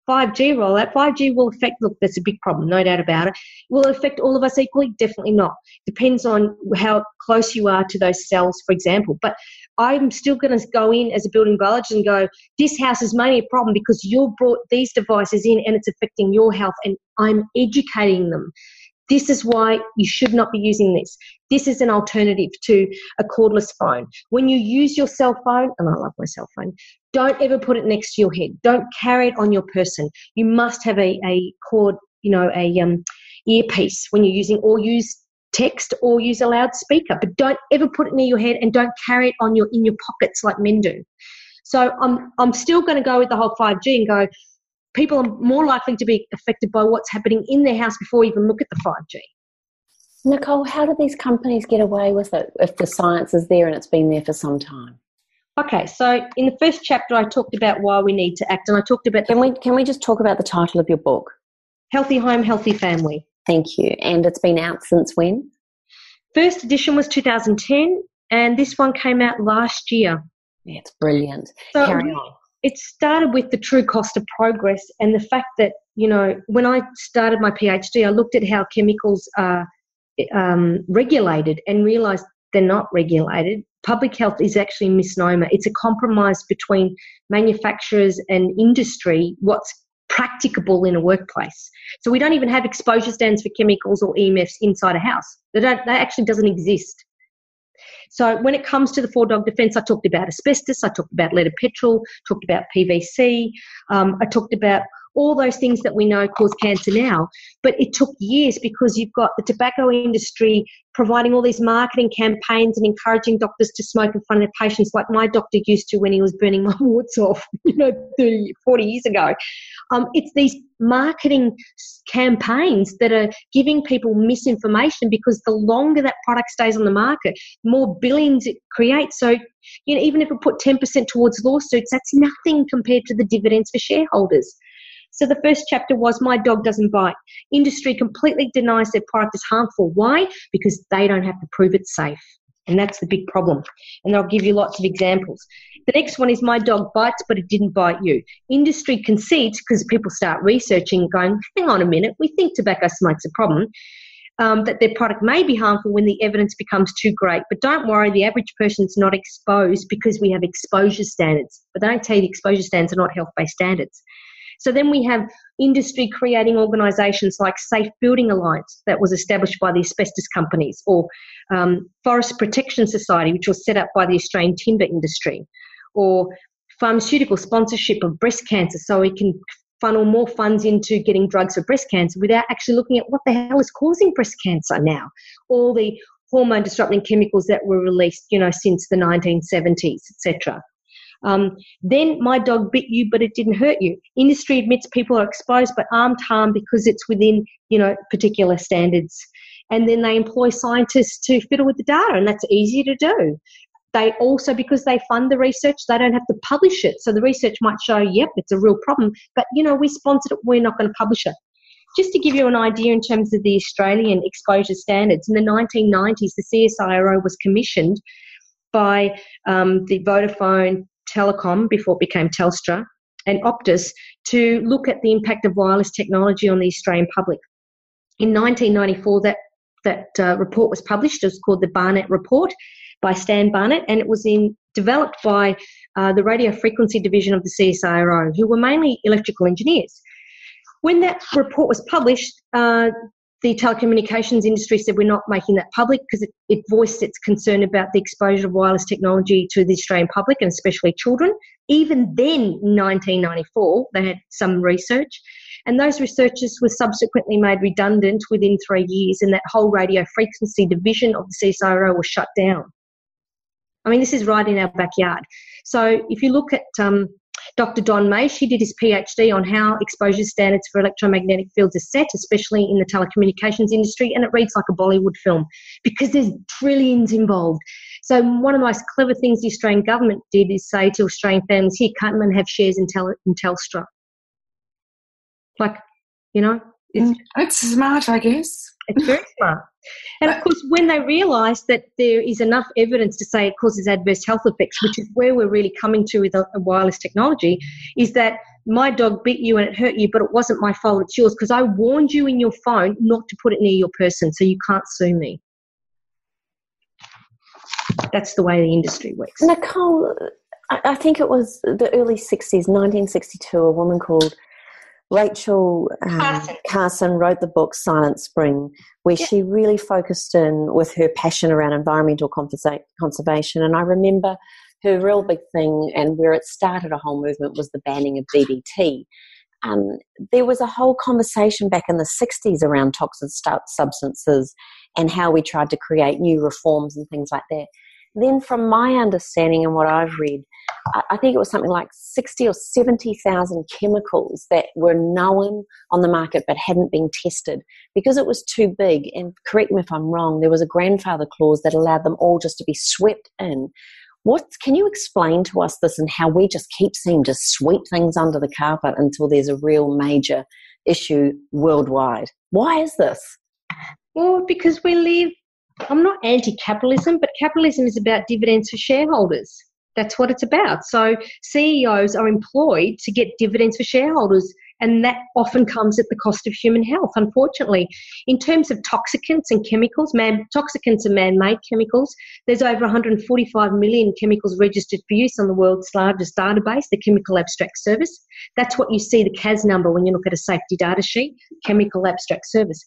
5G rollout. 5G will affect, look, that's a big problem, no doubt about it. Will it affect all of us equally? Definitely not. Depends on how close you are to those cells, for example. But I'm still going to go in as a building biologist and go, this house is mainly a problem because you brought these devices in and it's affecting your health, and I'm educating them. This is why you should not be using this. This is an alternative to a cordless phone. When you use your cell phone, and I love my cell phone, don't ever put it next to your head. Don't carry it on your person. You must have a cord, earpiece when you're using, or use text or use a loudspeaker. But don't ever put it near your head and don't carry it in your pockets like men do. So I'm still going to go with the whole 5G and go, people are more likely to be affected by what's happening in their house before we even look at the 5G. Nicole, how do these companies get away with it if the science is there and it's been there for some time? Okay, so in the first chapter I talked about why we need to act, and I talked about... Can we just talk about the title of your book? Healthy Home, Healthy Family. Thank you. And it's been out since when? First edition was 2010 and this one came out last year. Yeah, it's brilliant. So carry on. It started with the true cost of progress and the fact that, you know, when I started my PhD, I looked at how chemicals are regulated and realised they're not regulated. Public health is actually a misnomer. It's a compromise between manufacturers and industry, what's practicable in a workplace. So we don't even have exposure standards for chemicals or EMFs inside a house. That actually doesn't exist. So when it comes to the 4-dog defence, I talked about asbestos, I talked about lead petrol, talked about PVC, I talked about all those things that we know cause cancer now. But it took years because you've got the tobacco industry providing all these marketing campaigns and encouraging doctors to smoke in front of their patients like my doctor used to when he was burning my warts off, 30, 40 years ago. It's these marketing campaigns that are giving people misinformation because the longer that product stays on the market, the more billions it creates. So, even if we put 10% towards lawsuits, that's nothing compared to the dividends for shareholders. So the first chapter was My Dog Doesn't Bite. Industry completely denies their product is harmful. Why? Because they don't have to prove it's safe. And that's the big problem. And I'll give you lots of examples. The next one is My Dog Bites, but it didn't bite you. Industry concedes because people start researching, going, hang on a minute, we think tobacco smoke's a problem, that their product may be harmful when the evidence becomes too great. But don't worry, the average person's not exposed because we have exposure standards. But they don't tell you the exposure standards are not health-based standards. So then we have industry creating organisations like Safe Building Alliance that was established by the asbestos companies, or Forest Protection Society, which was set up by the Australian timber industry, or pharmaceutical sponsorship of breast cancer so we can funnel more funds into getting drugs for breast cancer without actually looking at what the hell is causing breast cancer now. All the hormone disrupting chemicals that were released, since the 1970s, etc. Then My Dog Bit You, but it didn't hurt you. Industry admits people are exposed but aren't harmed because it's within, particular standards. And then they employ scientists to fiddle with the data, and that's easier to do. they also, because they fund the research, they don't have to publish it. So the research might show, yep, it's a real problem, but, we sponsored it, we're not going to publish it. Just to give you an idea in terms of the Australian exposure standards, in the 1990s, the CSIRO was commissioned by the Vodafone Telecom, before it became Telstra, and Optus, to look at the impact of wireless technology on the Australian public. In 1994, that report was published. It was called the Barnett Report by Stan Barnett, and it was developed by the radio frequency division of the CSIRO, who were mainly electrical engineers. When that report was published, the telecommunications industry said we're not making that public because it voiced its concern about the exposure of wireless technology to the Australian public and especially children. Even then, in 1994, they had some research, and those researchers were subsequently made redundant within 3 years, and that whole radio frequency division of the CSIRO was shut down. I mean, this is right in our backyard. So if you look at Dr. Don May, she did his PhD on how exposure standards for electromagnetic fields are set, especially in the telecommunications industry, and it reads like a Bollywood film because there's trillions involved. So one of the most clever things the Australian government did is say to Australian families, here, come and have shares in Telstra. It's smart, I guess. It's very smart. And, of course, when they realised that there is enough evidence to say it causes adverse health effects, which is where we're really coming to with a wireless technology, is that my dog bit you and it hurt you, but it wasn't my fault, it's yours, because I warned you in your phone not to put it near your person, so you can't sue me. That's the way the industry works. Nicole, I think it was the early 60s, 1962, a woman called Rachel Carson wrote the book Silent Spring, where she really focused in with her passion around environmental conservation. And I remember her real big thing, and where it started a whole movement, was the banning of DDT. There was a whole conversation back in the 60s around toxic substances and how we tried to create new reforms and things like that. Then from my understanding and what I've read, I think it was something like 60 or 70,000 chemicals that were known on the market but hadn't been tested because it was too big. And correct me if I'm wrong, there was a grandfather clause that allowed them all just to be swept in. Can you explain to us this and how we just keep seeming to sweep things under the carpet until there's a real major issue worldwide? Why is this? Well, because I'm not anti-capitalism, but capitalism is about dividends for shareholders. That's what it's about. So CEOs are employed to get dividends for shareholders, and that often comes at the cost of human health, unfortunately. In terms of toxicants and chemicals, toxicants are man-made chemicals. There's over 145 million chemicals registered for use on the world's largest database, the Chemical Abstract Service. That's what you see, the CAS number, when you look at a safety data sheet, Chemical Abstract Service.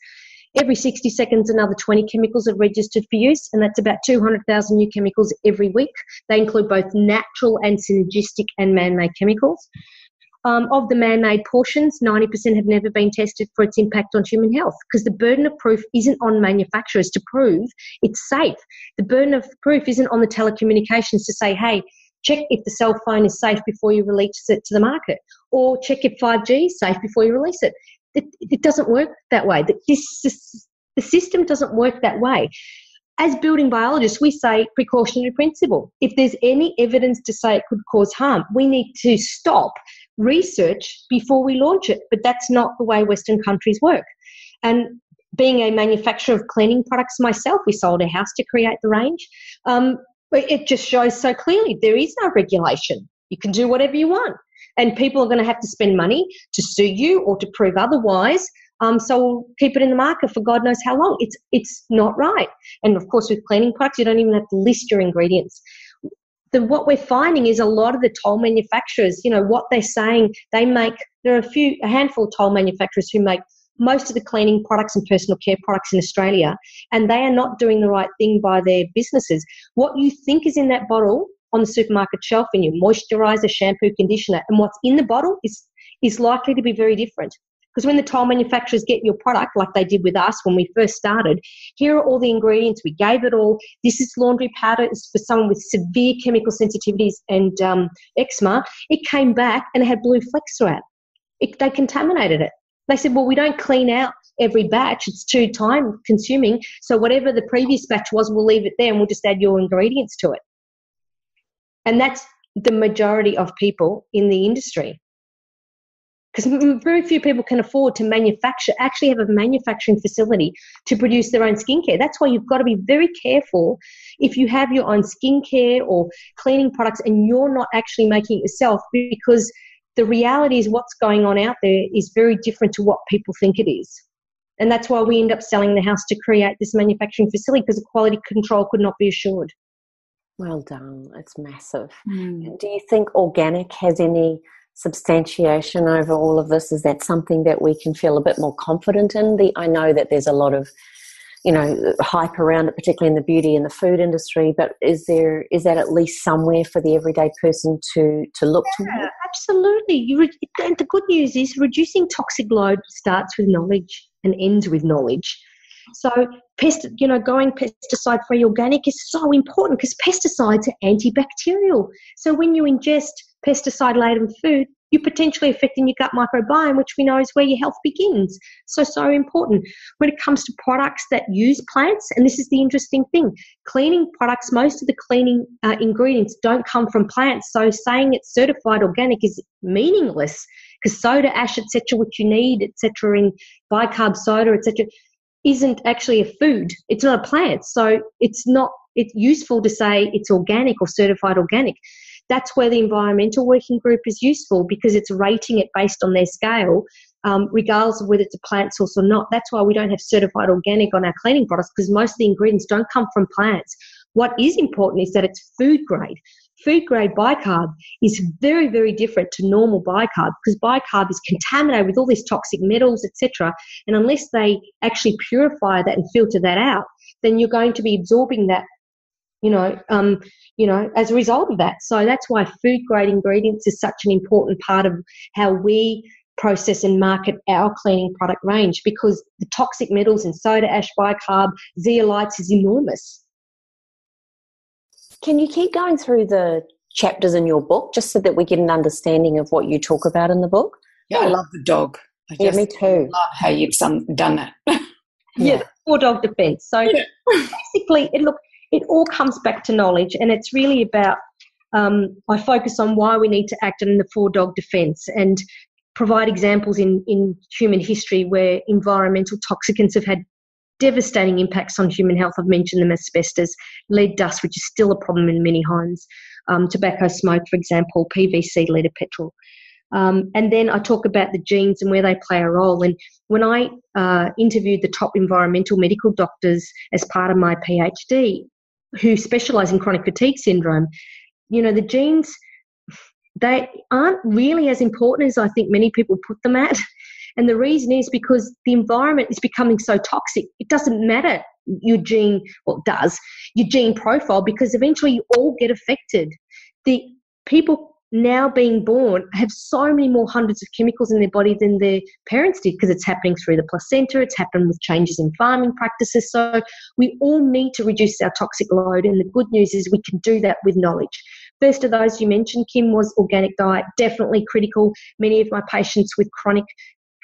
Every 60 seconds, another 20 chemicals are registered for use, and that's about 200,000 new chemicals every week. They include both natural and synergistic and man-made chemicals. Of the man-made portions, 90% have never been tested for its impact on human health, because the burden of proof isn't on manufacturers to prove it's safe. The burden of proof isn't on the telecommunications to say, hey, check if the cell phone is safe before you release it to the market, or check if 5G is safe before you release it. It doesn't work that way. The system doesn't work that way. As building biologists, we say precautionary principle. If there's any evidence to say it could cause harm, we need to stop research before we launch it. But that's not the way Western countries work. And being a manufacturer of cleaning products myself, we sold a house to create the range. It just shows so clearly there is no regulation. You can do whatever you want. And people are going to have to spend money to sue you or to prove otherwise. So we'll keep it in the market for God knows how long. It's not right. And, of course, with cleaning products, you don't even have to list your ingredients. What we're finding is a lot of the toll manufacturers, what they're saying, there are a handful of toll manufacturers who make most of the cleaning products and personal care products in Australia, and they are not doing the right thing by their businesses. What you think is in that bottle on the supermarket shelf, in your moisturiser, shampoo, conditioner, and what's in the bottle is likely to be very different. Because when the toll manufacturers get your product, like they did with us when we first started, here are all the ingredients, we gave it all. This is laundry powder, it's for someone with severe chemical sensitivities and eczema. It came back and it had blue flecks throughout. They contaminated it. They said, well, we don't clean out every batch. It's too time consuming. So whatever the previous batch was, we'll leave it there and we'll just add your ingredients to it. And that's the majority of people in the industry. Because very few people can afford to actually have a manufacturing facility to produce their own skincare. That's why you've got to be very careful if you have your own skincare or cleaning products and you're not actually making it yourself, because the reality is what's going on out there is very different to what people think it is. And that's why we end up selling the house to create this manufacturing facility, because the quality control could not be assured. Well done. It's massive. Do you think organic has any substantiation over all of this? Is that something that we can feel a bit more confident in? I know that there's a lot of, hype around it, particularly in the beauty and the food industry, but is that at least somewhere for the everyday person to look toward? Absolutely. And the good news is reducing toxic load starts with knowledge and ends with knowledge. So, going pesticide-free organic is so important because pesticides are antibacterial. So when you ingest pesticide-laden food, you're potentially affecting your gut microbiome, which we know is where your health begins. So important. When it comes to products that use plants, and this is the interesting thing, cleaning products, most of the cleaning ingredients don't come from plants. So saying it's certified organic is meaningless, because soda ash, etc., which you need, etc., in bicarb soda, etc., isn't actually a food. It's not a plant. So it's useful to say it's organic or certified organic. That's where the environmental working group is useful, because it's rating it based on their scale, regardless of whether it's a plant source or not. That's why we don't have certified organic on our cleaning products, because most of the ingredients don't come from plants. What is important is that it's food grade. Food grade bicarb is very, very different to normal bicarb, because bicarb is contaminated with all these toxic metals, etc. And unless they actually purify that and filter that out, then you're going to be absorbing that, as a result of that. So that's why food grade ingredients is such an important part of how we process and market our cleaning product range, because the toxic metals in soda ash, bicarb, zeolites is enormous. Can you keep going through the chapters in your book just so that we get an understanding of what you talk about in the book? Yeah, I love the dog. Me too. Love how you've done that. Yeah, the 4-dog defense. So basically, it all comes back to knowledge, and it's really about, I focus on why we need to act in the 4-dog defense and provide examples in human history where environmental toxicants have had devastating impacts on human health. I've mentioned them: asbestos, lead dust, which is still a problem in many homes, tobacco smoke, for example, PVC, leaded petrol. And then I talk about the genes and where they play a role. And when I interviewed the top environmental medical doctors as part of my PhD who specialise in chronic fatigue syndrome, the genes, they aren't really as important as I think many people put them at. And the reason is because the environment is becoming so toxic. It doesn't matter your gene, well, it does, your gene profile, because eventually you all get affected. The people now being born have so many more hundreds of chemicals in their body than their parents did, because it's happening through the placenta, it's happened with changes in farming practices. So we all need to reduce our toxic load, and the good news is we can do that with knowledge. First of those you mentioned, Kim, was organic diet, definitely critical. Many of my patients with chronic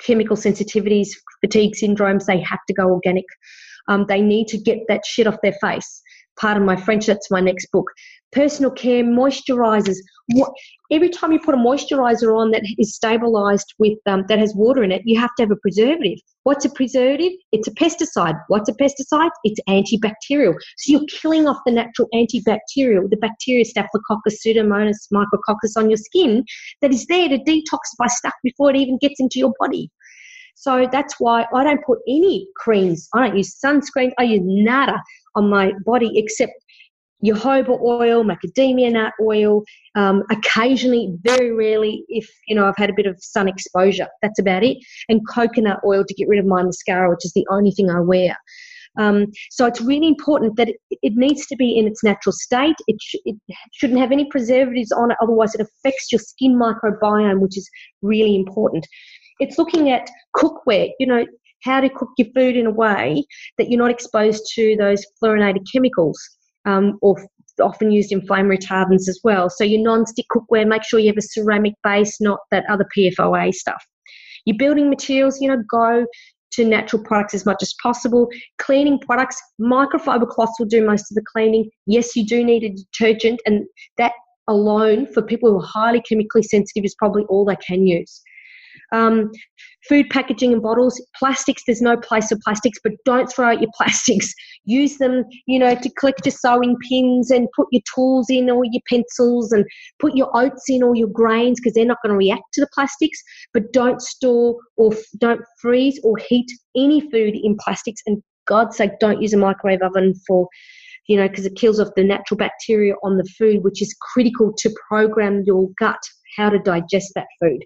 chemical sensitivities, fatigue syndromes, they have to go organic. They need to get that shit off their face. Pardon my French, that's my next book. Personal care, moisturisers. Every time you put a moisturiser on that is stabilised with, that has water in it, you have to have a preservative. What's a preservative? It's a pesticide. What's a pesticide? It's antibacterial. So you're killing off the natural antibacterial, the bacteria, Staphylococcus, Pseudomonas, Micrococcus on your skin that is there to detoxify stuff before it even gets into your body. So that's why I don't put any creams. I don't use sunscreen. I use nada on my body except jojoba oil, macadamia nut oil, occasionally, very rarely, if, I've had a bit of sun exposure. That's about it. And coconut oil to get rid of my mascara, which is the only thing I wear. So it's really important that it needs to be in its natural state. It shouldn't have any preservatives on it, otherwise it affects your skin microbiome, which is really important. It's looking at cookware, how to cook your food in a way that you're not exposed to those fluorinated chemicals, or often used in flame retardants as well. So your non-stick cookware, make sure you have a ceramic base, not that other PFOA stuff. Your building materials, go to natural products as much as possible. Cleaning products, microfiber cloths will do most of the cleaning. Yes, you do need a detergent, and that alone for people who are highly chemically sensitive is probably all they can use. Food packaging and bottles, plastics, there's no place for plastics, but don't throw out your plastics. Use them, to collect your sewing pins and put your tools in, or your pencils, and put your oats in, or your grains, because they're not going to react to the plastics. But don't store or don't freeze or heat any food in plastics. And God's sake, don't use a microwave oven for, because it kills off the natural bacteria on the food, which is critical to program your gut how to digest that food.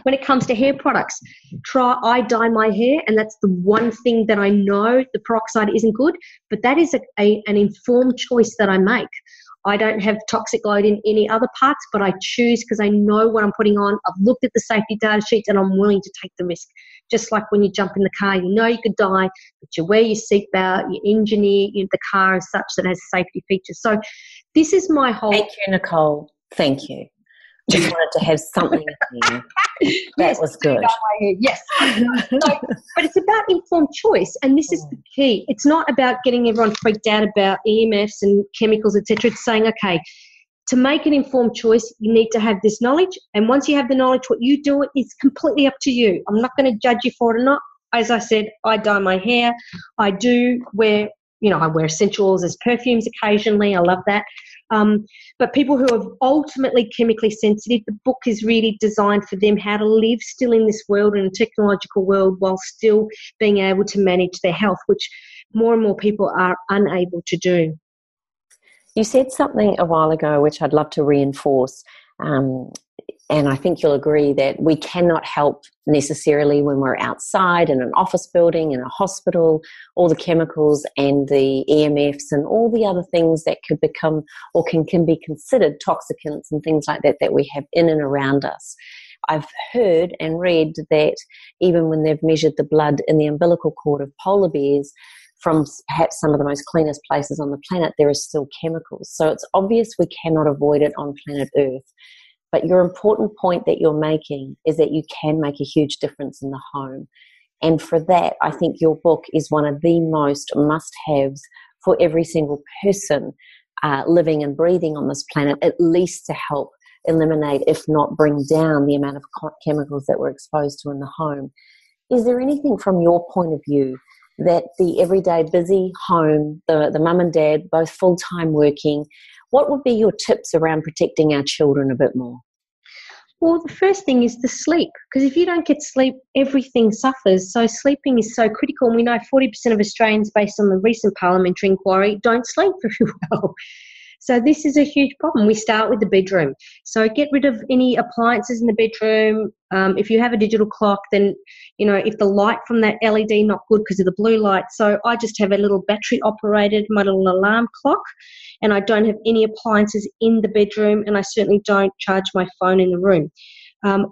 When it comes to hair products, I dye my hair, and that's the one thing that I know the peroxide isn't good, but that is an informed choice that I make. I don't have toxic load in any other parts, but I choose because I know what I'm putting on. I've looked at the safety data sheets and I'm willing to take the risk. Just like when you jump in the car, you could die, but you wear your seatbelt, you engineer the car as such that it has safety features. So this is my whole... Thank you, Nicole. Thank you. Just wanted to have something in that was good. Yes. But it's about informed choice, and this is the key. It's not about getting everyone freaked out about EMFs and chemicals, etc. It's saying, okay, to make an informed choice, you need to have this knowledge, and once you have the knowledge, what you do is completely up to you. I'm not going to judge you for it or not. As I said, I dye my hair. I do wear, I wear essential oils as perfumes occasionally. I love that. But people who are ultimately chemically sensitive, the book is really designed for them how to live still in this world, in a technological world, while still being able to manage their health, which more and more people are unable to do. You said something a while ago which I'd love to reinforce, and I think you'll agree that we cannot help necessarily when we're outside in an office building, in a hospital, all the chemicals and the EMFs and all the other things that could become or can be considered toxicants and things like that we have in and around us. I've heard and read that even when they've measured the blood in the umbilical cord of polar bears, from perhaps some of the most cleanest places on the planet, there is still chemicals. So it's obvious we cannot avoid it on planet Earth. But your important point that you're making is that you can make a huge difference in the home. And for that, I think your book is one of the most must-haves for every single person living and breathing on this planet, at least to help eliminate, if not bring down, the amount of chemicals that we're exposed to in the home. Is there anything from your point of view that the everyday busy home, the mum and dad, both full-time working, what would be your tips around protecting our children a bit more? Well, the first thing is the sleep, because if you don't get sleep, everything suffers. So sleeping is so critical, and we know 40% of Australians, based on the recent parliamentary inquiry, don't sleep very well. So this is a huge problem. We start with the bedroom. So get rid of any appliances in the bedroom. If you have a digital clock, then, if the light from that LED not good because of the blue light. So I just have a little battery operated, my little alarm clock, and I don't have any appliances in the bedroom, and I certainly don't charge my phone in the room.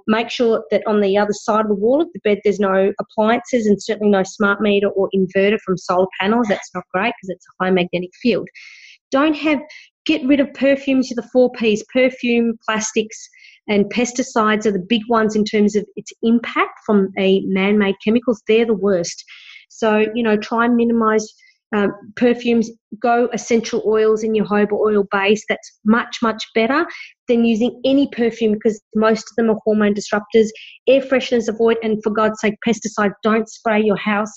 Make sure that on the other side of the wall of the bed there's no appliances, and certainly no smart meter or inverter from solar panels. That's not great because it's a high magnetic field. Get rid of perfumes, the 4 Ps, perfume, plastics, and pesticides are the big ones in terms of its impact from man-made chemicals. They're the worst. So, try and minimise perfumes. Go essential oils in your jojoba oil base. That's much, much better than using any perfume, because most of them are hormone disruptors. Air fresheners avoid, and for God's sake, pesticides. Don't spray your house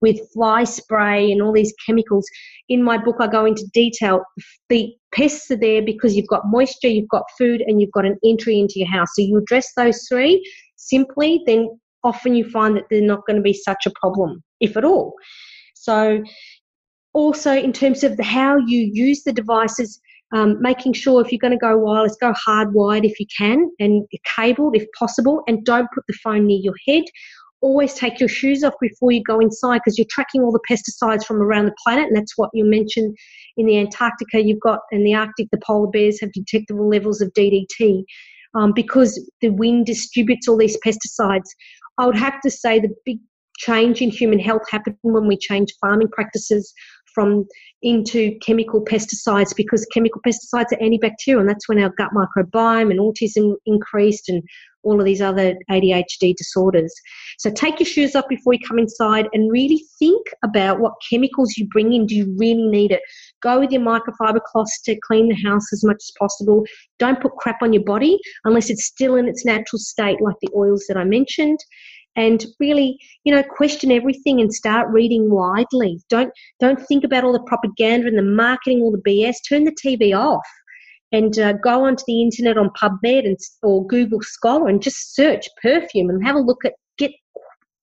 with fly spray and all these chemicals. In my book, I go into detail. The pests are there because you've got moisture, you've got food, and you've got an entry into your house. So you address those 3 simply, then often you find that they're not going to be such a problem, if at all. So also in terms of how you use the devices, making sure if you're going to go wireless, go hardwired if you can, and cabled if possible, and don't put the phone near your head. Always take your shoes off before you go inside, because you're tracking all the pesticides from around the planet, and that's what you mentioned in the Antarctica. You've got in the Arctic, the polar bears have detectable levels of DDT because the wind distributes all these pesticides. I would have to say the big change in human health happened when we changed farming practices into chemical pesticides, because chemical pesticides are antibacterial, and that's when our gut microbiome and autism increased, and all of these other ADHD disorders. So take your shoes off before you come inside and really think about what chemicals you bring in. Do you really need it? Go with your microfiber cloths to clean the house as much as possible. Don't put crap on your body unless it's still in its natural state, like the oils that I mentioned. And really, question everything and start reading widely. Don't think about all the propaganda and the marketing, all the BS. Turn the TV off and go onto the internet on PubMed or Google Scholar and just search perfume and have a look at, get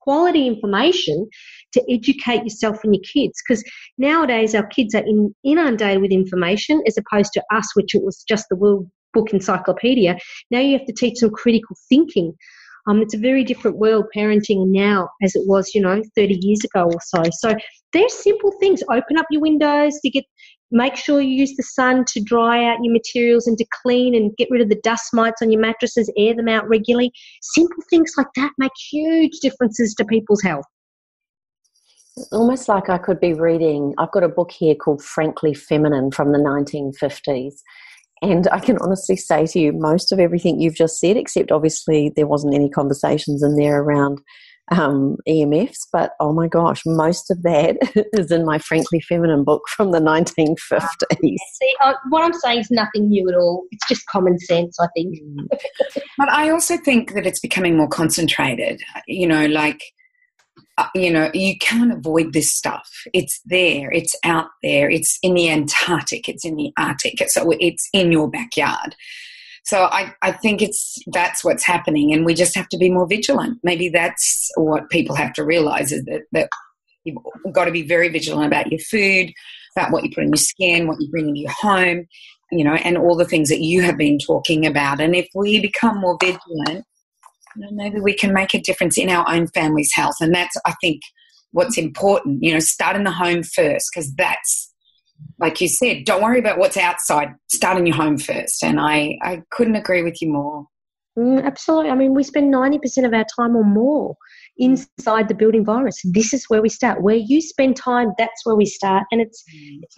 quality information to educate yourself and your kids. Because nowadays our kids are inundated with information as opposed to us, which it was just the World Book Encyclopedia. Now you have to teach them critical thinking. It's a very different world parenting now as it was, 30 years ago or so. So there's simple things. Open up your windows make sure you use the sun to dry out your materials and to clean and get rid of the dust mites on your mattresses, air them out regularly. Simple things like that make huge differences to people's health. Almost like I could be reading, I've got a book here called Frankly Feminine from the 1950s. And I can honestly say to you, most of everything you've just said, except obviously there wasn't any conversations in there around EMFs, but oh my gosh, most of that is in my Frankly Feminine book from the 1950s. See, what I'm saying is nothing new at all. It's just common sense, I think. But I also think that it's becoming more concentrated, you can't avoid this stuff. It's there. It's out there. It's in the Antarctic. It's in the Arctic. So it's in your backyard. So I think that's what's happening, and we just have to be more vigilant. Maybe that's what people have to realise, is that you've got to be very vigilant about your food, about what you put in your skin, what you bring into your home, and all the things that you have been talking about. And if we become more vigilant, maybe we can make a difference in our own family's health. And that's, I think, what's important. Start in the home first, because that's, like you said, don't worry about what's outside. Start in your home first. And I couldn't agree with you more. Absolutely. I mean, we spend 90% of our time or more inside the built environment. So this is where we start. Where you spend time, that's where we start. And it's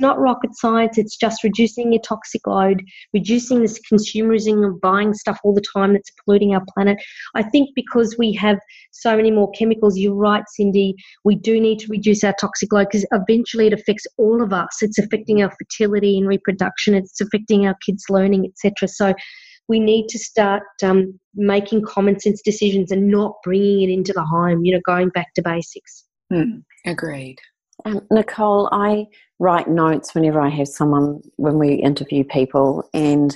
not rocket science. It's just reducing your toxic load, reducing this consumerism of buying stuff all the time that's polluting our planet. I think because we have so many more chemicals, you're right, Cindy, we do need to reduce our toxic load, because eventually it affects all of us. It's affecting our fertility and reproduction. It's affecting our kids' learning, etc. So we need to start making common sense decisions and not bringing it into the home, going back to basics. Agreed. Nicole, I write notes whenever I have someone, when we interview people, and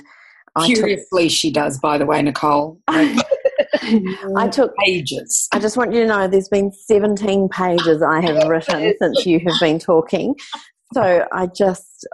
Curiously, she does, by the way, Nicole. I took pages. I just want you to know there's been 17 pages I have written since you have been talking. So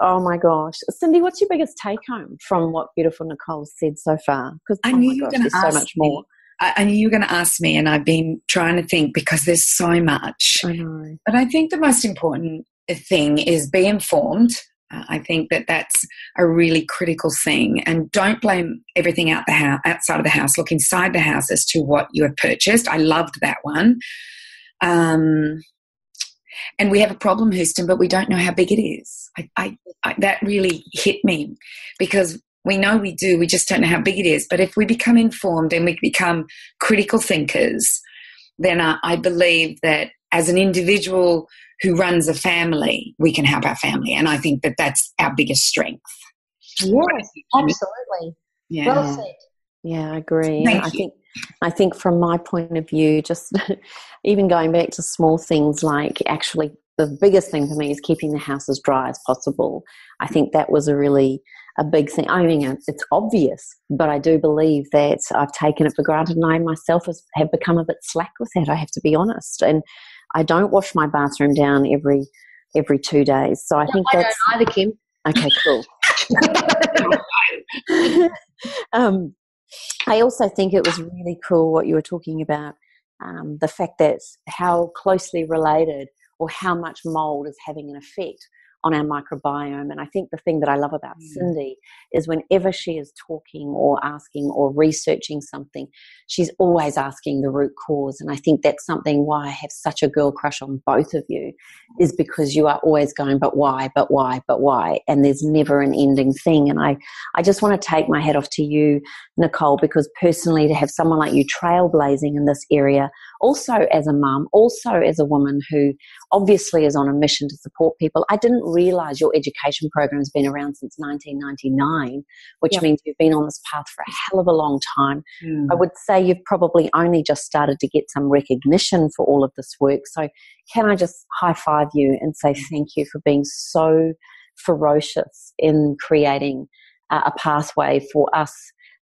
oh my gosh. Cindy, what's your biggest take home from what beautiful Nicole said so far? Because I knew you were going to ask so much more. I knew you were going to ask me, and I've been trying to think, because there's so much. I know. But I think the most important thing is be informed. I think that's a really critical thing. And don't blame everything outside of the house. Look inside the house as to what you have purchased. I loved that one. And we have a problem, Houston, but we don't know how big it is. That really hit me, because we know we do. We just don't know how big it is. But if we become informed and we become critical thinkers, then I believe that as an individual who runs a family, we can help our family. And I think that that's our biggest strength. Yes, absolutely. Yeah. Well said. Yeah, I agree. Thank you. I think from my point of view, just even going back to small things, like actually the biggest thing for me is keeping the house as dry as possible. I think that was a big thing. I mean, it's obvious, but I do believe that I've taken it for granted, and I myself have become a bit slack with that, I have to be honest. And I don't wash my bathroom down every 2 days. So I think I that's... don't either, Kim. Okay, cool. I also think it was really cool what you were talking about, the fact that how closely related or how much mold is having an effect on our microbiome. And I think the thing that I love about Cindy is whenever she is talking or asking or researching something, she's always asking the root cause. And I think that's something why I have such a girl crush on both of you, is because you are always going, but why, but why, but why? And there's never an ending thing. And I just want to take my hat off to you, Nicole, because personally to have someone like you trailblazing in this area, also as a mum, also as a woman who obviously is on a mission to support people. I didn't realise your education program has been around since 1999, which means you've been on this path for a hell of a long time. I would say you've probably only just started to get some recognition for all of this work. So can I just high five you and say thank you for being so ferocious in creating a pathway for us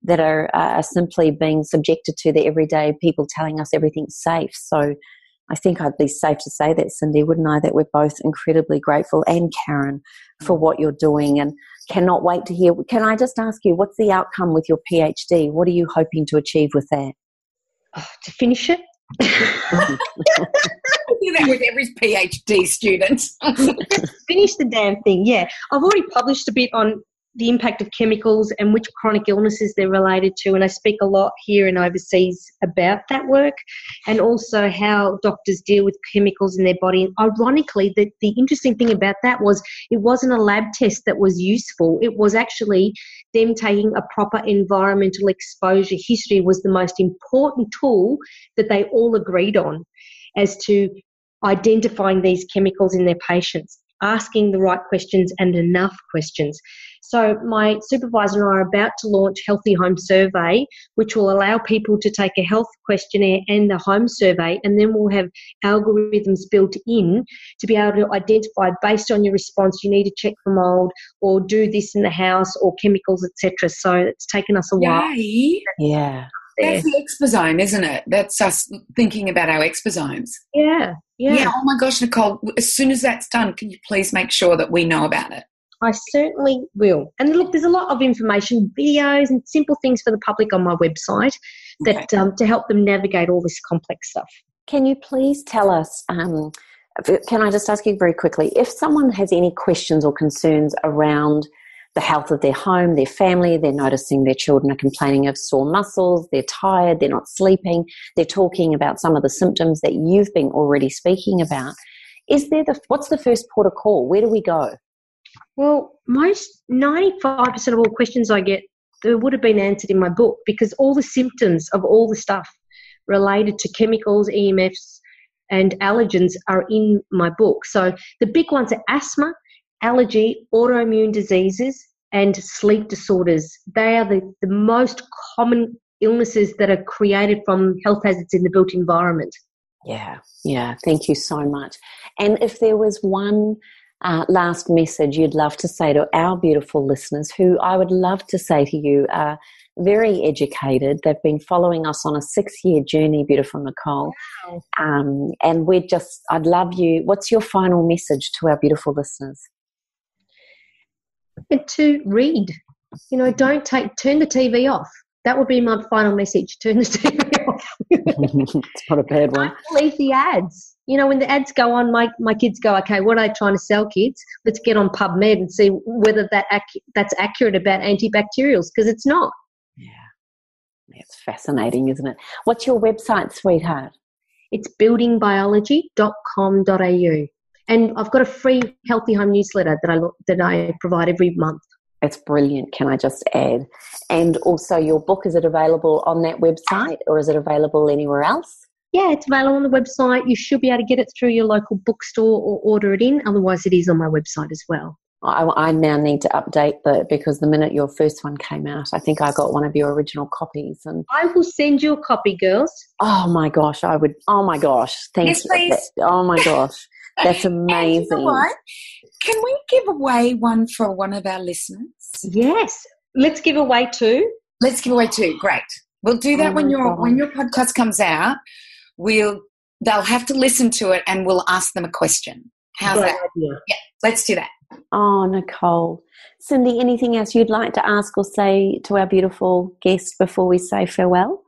that are simply being subjected to the everyday people telling us everything's safe. So I think I'd be safe to say that, Cindy, wouldn't I, that we're both incredibly grateful, and Karen, for what you're doing, and cannot wait to hear. Can I just ask you, what's the outcome with your PhD? What are you hoping to achieve with that? To finish it. I do that with every PhD student. Finish the damn thing, yeah. I've already published a bit on the impact of chemicals and which chronic illnesses they're related to, and I speak a lot here and overseas about that work, and also how doctors deal with chemicals in their body. And ironically, the interesting thing about that was it wasn't a lab test that was useful. It was actually them taking a proper environmental exposure history was the most important tool that they all agreed on as to identifying these chemicals in their patients, asking the right questions and enough questions. So my supervisor and I are about to launch Healthy Home Survey, which will allow people to take a health questionnaire and a home survey, and then we'll have algorithms built in to be able to identify, based on your response, you need to check for mold or do this in the house or chemicals, etc. So it's taken us a while. Yeah. That's the exposome, isn't it? That's us thinking about our exposomes. Yeah. Oh my gosh, Nicole, as soon as that's done, can you please make sure that we know about it? I certainly will. And look, there's a lot of information, videos and simple things for the public on my website that to help them navigate all this complex stuff. Can you please tell us, can I just ask you very quickly, if someone has any questions or concerns around the health of their home, their family, they're noticing their children are complaining of sore muscles, they're tired, they're not sleeping, they're talking about some of the symptoms that you've been already speaking about, what's the first port of call? Where do we go? Well, 95% of all questions I get, they would have been answered in my book, because all the symptoms of all the stuff related to chemicals, EMFs and allergens are in my book. So the big ones are asthma, allergy, autoimmune diseases and sleep disorders. They are the most common illnesses that are created from health hazards in the built environment. Yeah. Thank you so much. And if there was one last message you'd love to say to our beautiful listeners, who I would love to say to you are very educated. They've been following us on a 6-year journey, beautiful Nicole. Wow. And I'd love you. What's your final message to our beautiful listeners? And to read. Turn the TV off. That would be my final message. Turn the TV off. It's not a bad one. Don't believe the ads. When the ads go on, my kids go, okay, what are they trying to sell, kids? Let's get on PubMed and see whether that's accurate about antibacterials, because it's not. Yeah. It's fascinating, isn't it? What's your website, sweetheart? It's buildingbiology.com.au. And I've got a free Healthy Home newsletter that I provide every month. It's brilliant, can I just add? And also your book, is it available on that website or is it available anywhere else? Yeah, it's available on the website. You should be able to get it through your local bookstore or order it in. Otherwise, it is on my website as well. I now need to update because the minute your first one came out, I think I got one of your original copies. And I will send you a copy, girls. Oh my gosh, I would. Oh my gosh, thank you. Yes, please. Oh my gosh, that's amazing. And you know what? Can we give away one for one of our listeners? Yes, let's give away two. Let's give away two. Great. We'll do that when your podcast comes out. They'll have to listen to it and we'll ask them a question. How's that? Idea. Yeah, let's do that. Oh, Nicole. Cindy, anything else you'd like to ask or say to our beautiful guest before we say farewell?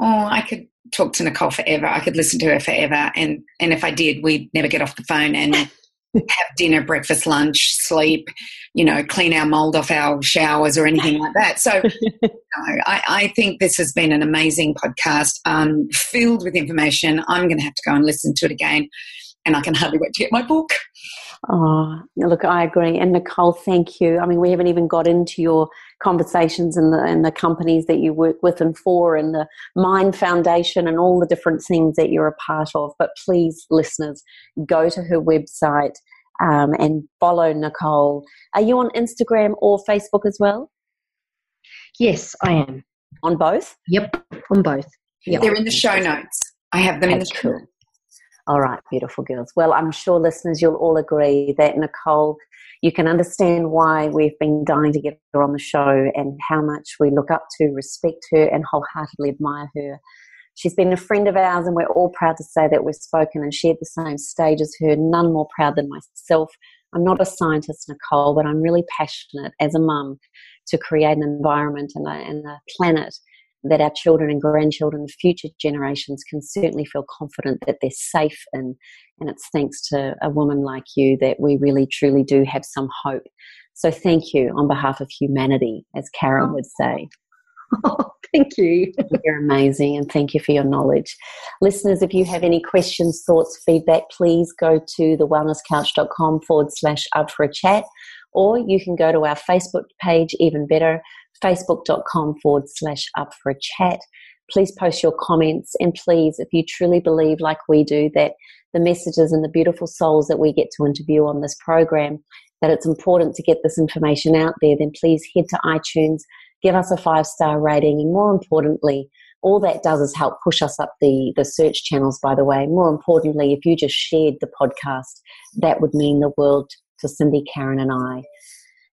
Oh, I could talk to Nicole forever. I could listen to her forever. And if I did, we'd never get off the phone and have dinner, breakfast, lunch, sleep, clean our mold off our showers or anything like that. So I think this has been an amazing podcast, filled with information. I'm going to have to go and listen to it again, and I can hardly wait to get my book. Oh, look, I agree. And Nicole, thank you. I mean, we haven't even got into your conversations and the companies that you work with and for, and the Mind Foundation and all the different things that you're a part of. But please, listeners, go to her website and follow Nicole. Are you on Instagram or Facebook as well? Yes, I am. On both? Yep, on both. Yep. They're in the show notes. I have them in the show notes. All right, beautiful girls. Well, I'm sure listeners, you'll all agree that Nicole, you can understand why we've been dying to get her on the show and how much we look up to, respect her, and wholeheartedly admire her. She's been a friend of ours, and we're all proud to say that we've spoken and shared the same stage as her, none more proud than myself. I'm not a scientist, Nicole, but I'm really passionate as a mum to create an environment and a planet that our children and grandchildren and future generations can certainly feel confident that they're safe in. And it's thanks to a woman like you that we really, truly do have some hope. So thank you on behalf of humanity, as Karen would say. Oh, thank you. You're amazing, and thank you for your knowledge. Listeners, if you have any questions, thoughts, feedback, please go to thewellnesscouch.com/up for a chat, or you can go to our Facebook page, even better, facebook.com/up for a chat. Please post your comments, and please, if you truly believe like we do that the messages and the beautiful souls that we get to interview on this program, that it's important to get this information out there, then please head to iTunes, give us a 5-star rating, and more importantly, all that does is help push us up the search channels, by the way. More importantly, if you just shared the podcast, that would mean the world to Cindy, Karen, and I.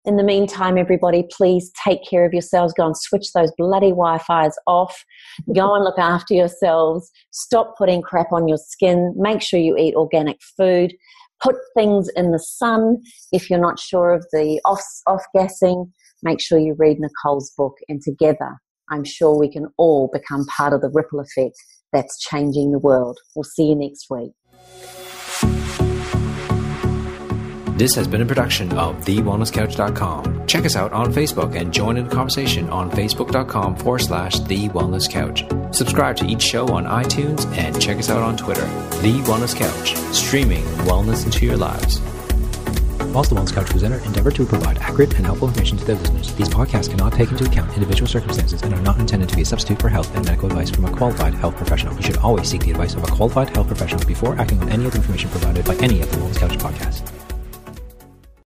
In the meantime, everybody, please take care of yourselves. Go and switch those bloody Wi-Fis off. Go and look after yourselves. Stop putting crap on your skin. Make sure you eat organic food. Put things in the sun. If you're not sure of the off-gassing, make sure you read Nicole's book. And together, I'm sure we can all become part of the ripple effect that's changing the world. We'll see you next week. This has been a production of TheWellnessCouch.com. Check us out on Facebook and join in the conversation on Facebook.com/TheWellnessCouch. Subscribe to each show on iTunes and check us out on Twitter. The Wellness Couch, streaming wellness into your lives. Whilst the Wellness Couch presenter endeavor to provide accurate and helpful information to their listeners, these podcasts cannot take into account individual circumstances and are not intended to be a substitute for health and medical advice from a qualified health professional. You should always seek the advice of a qualified health professional before acting on any of the information provided by any of the Wellness Couch podcasts.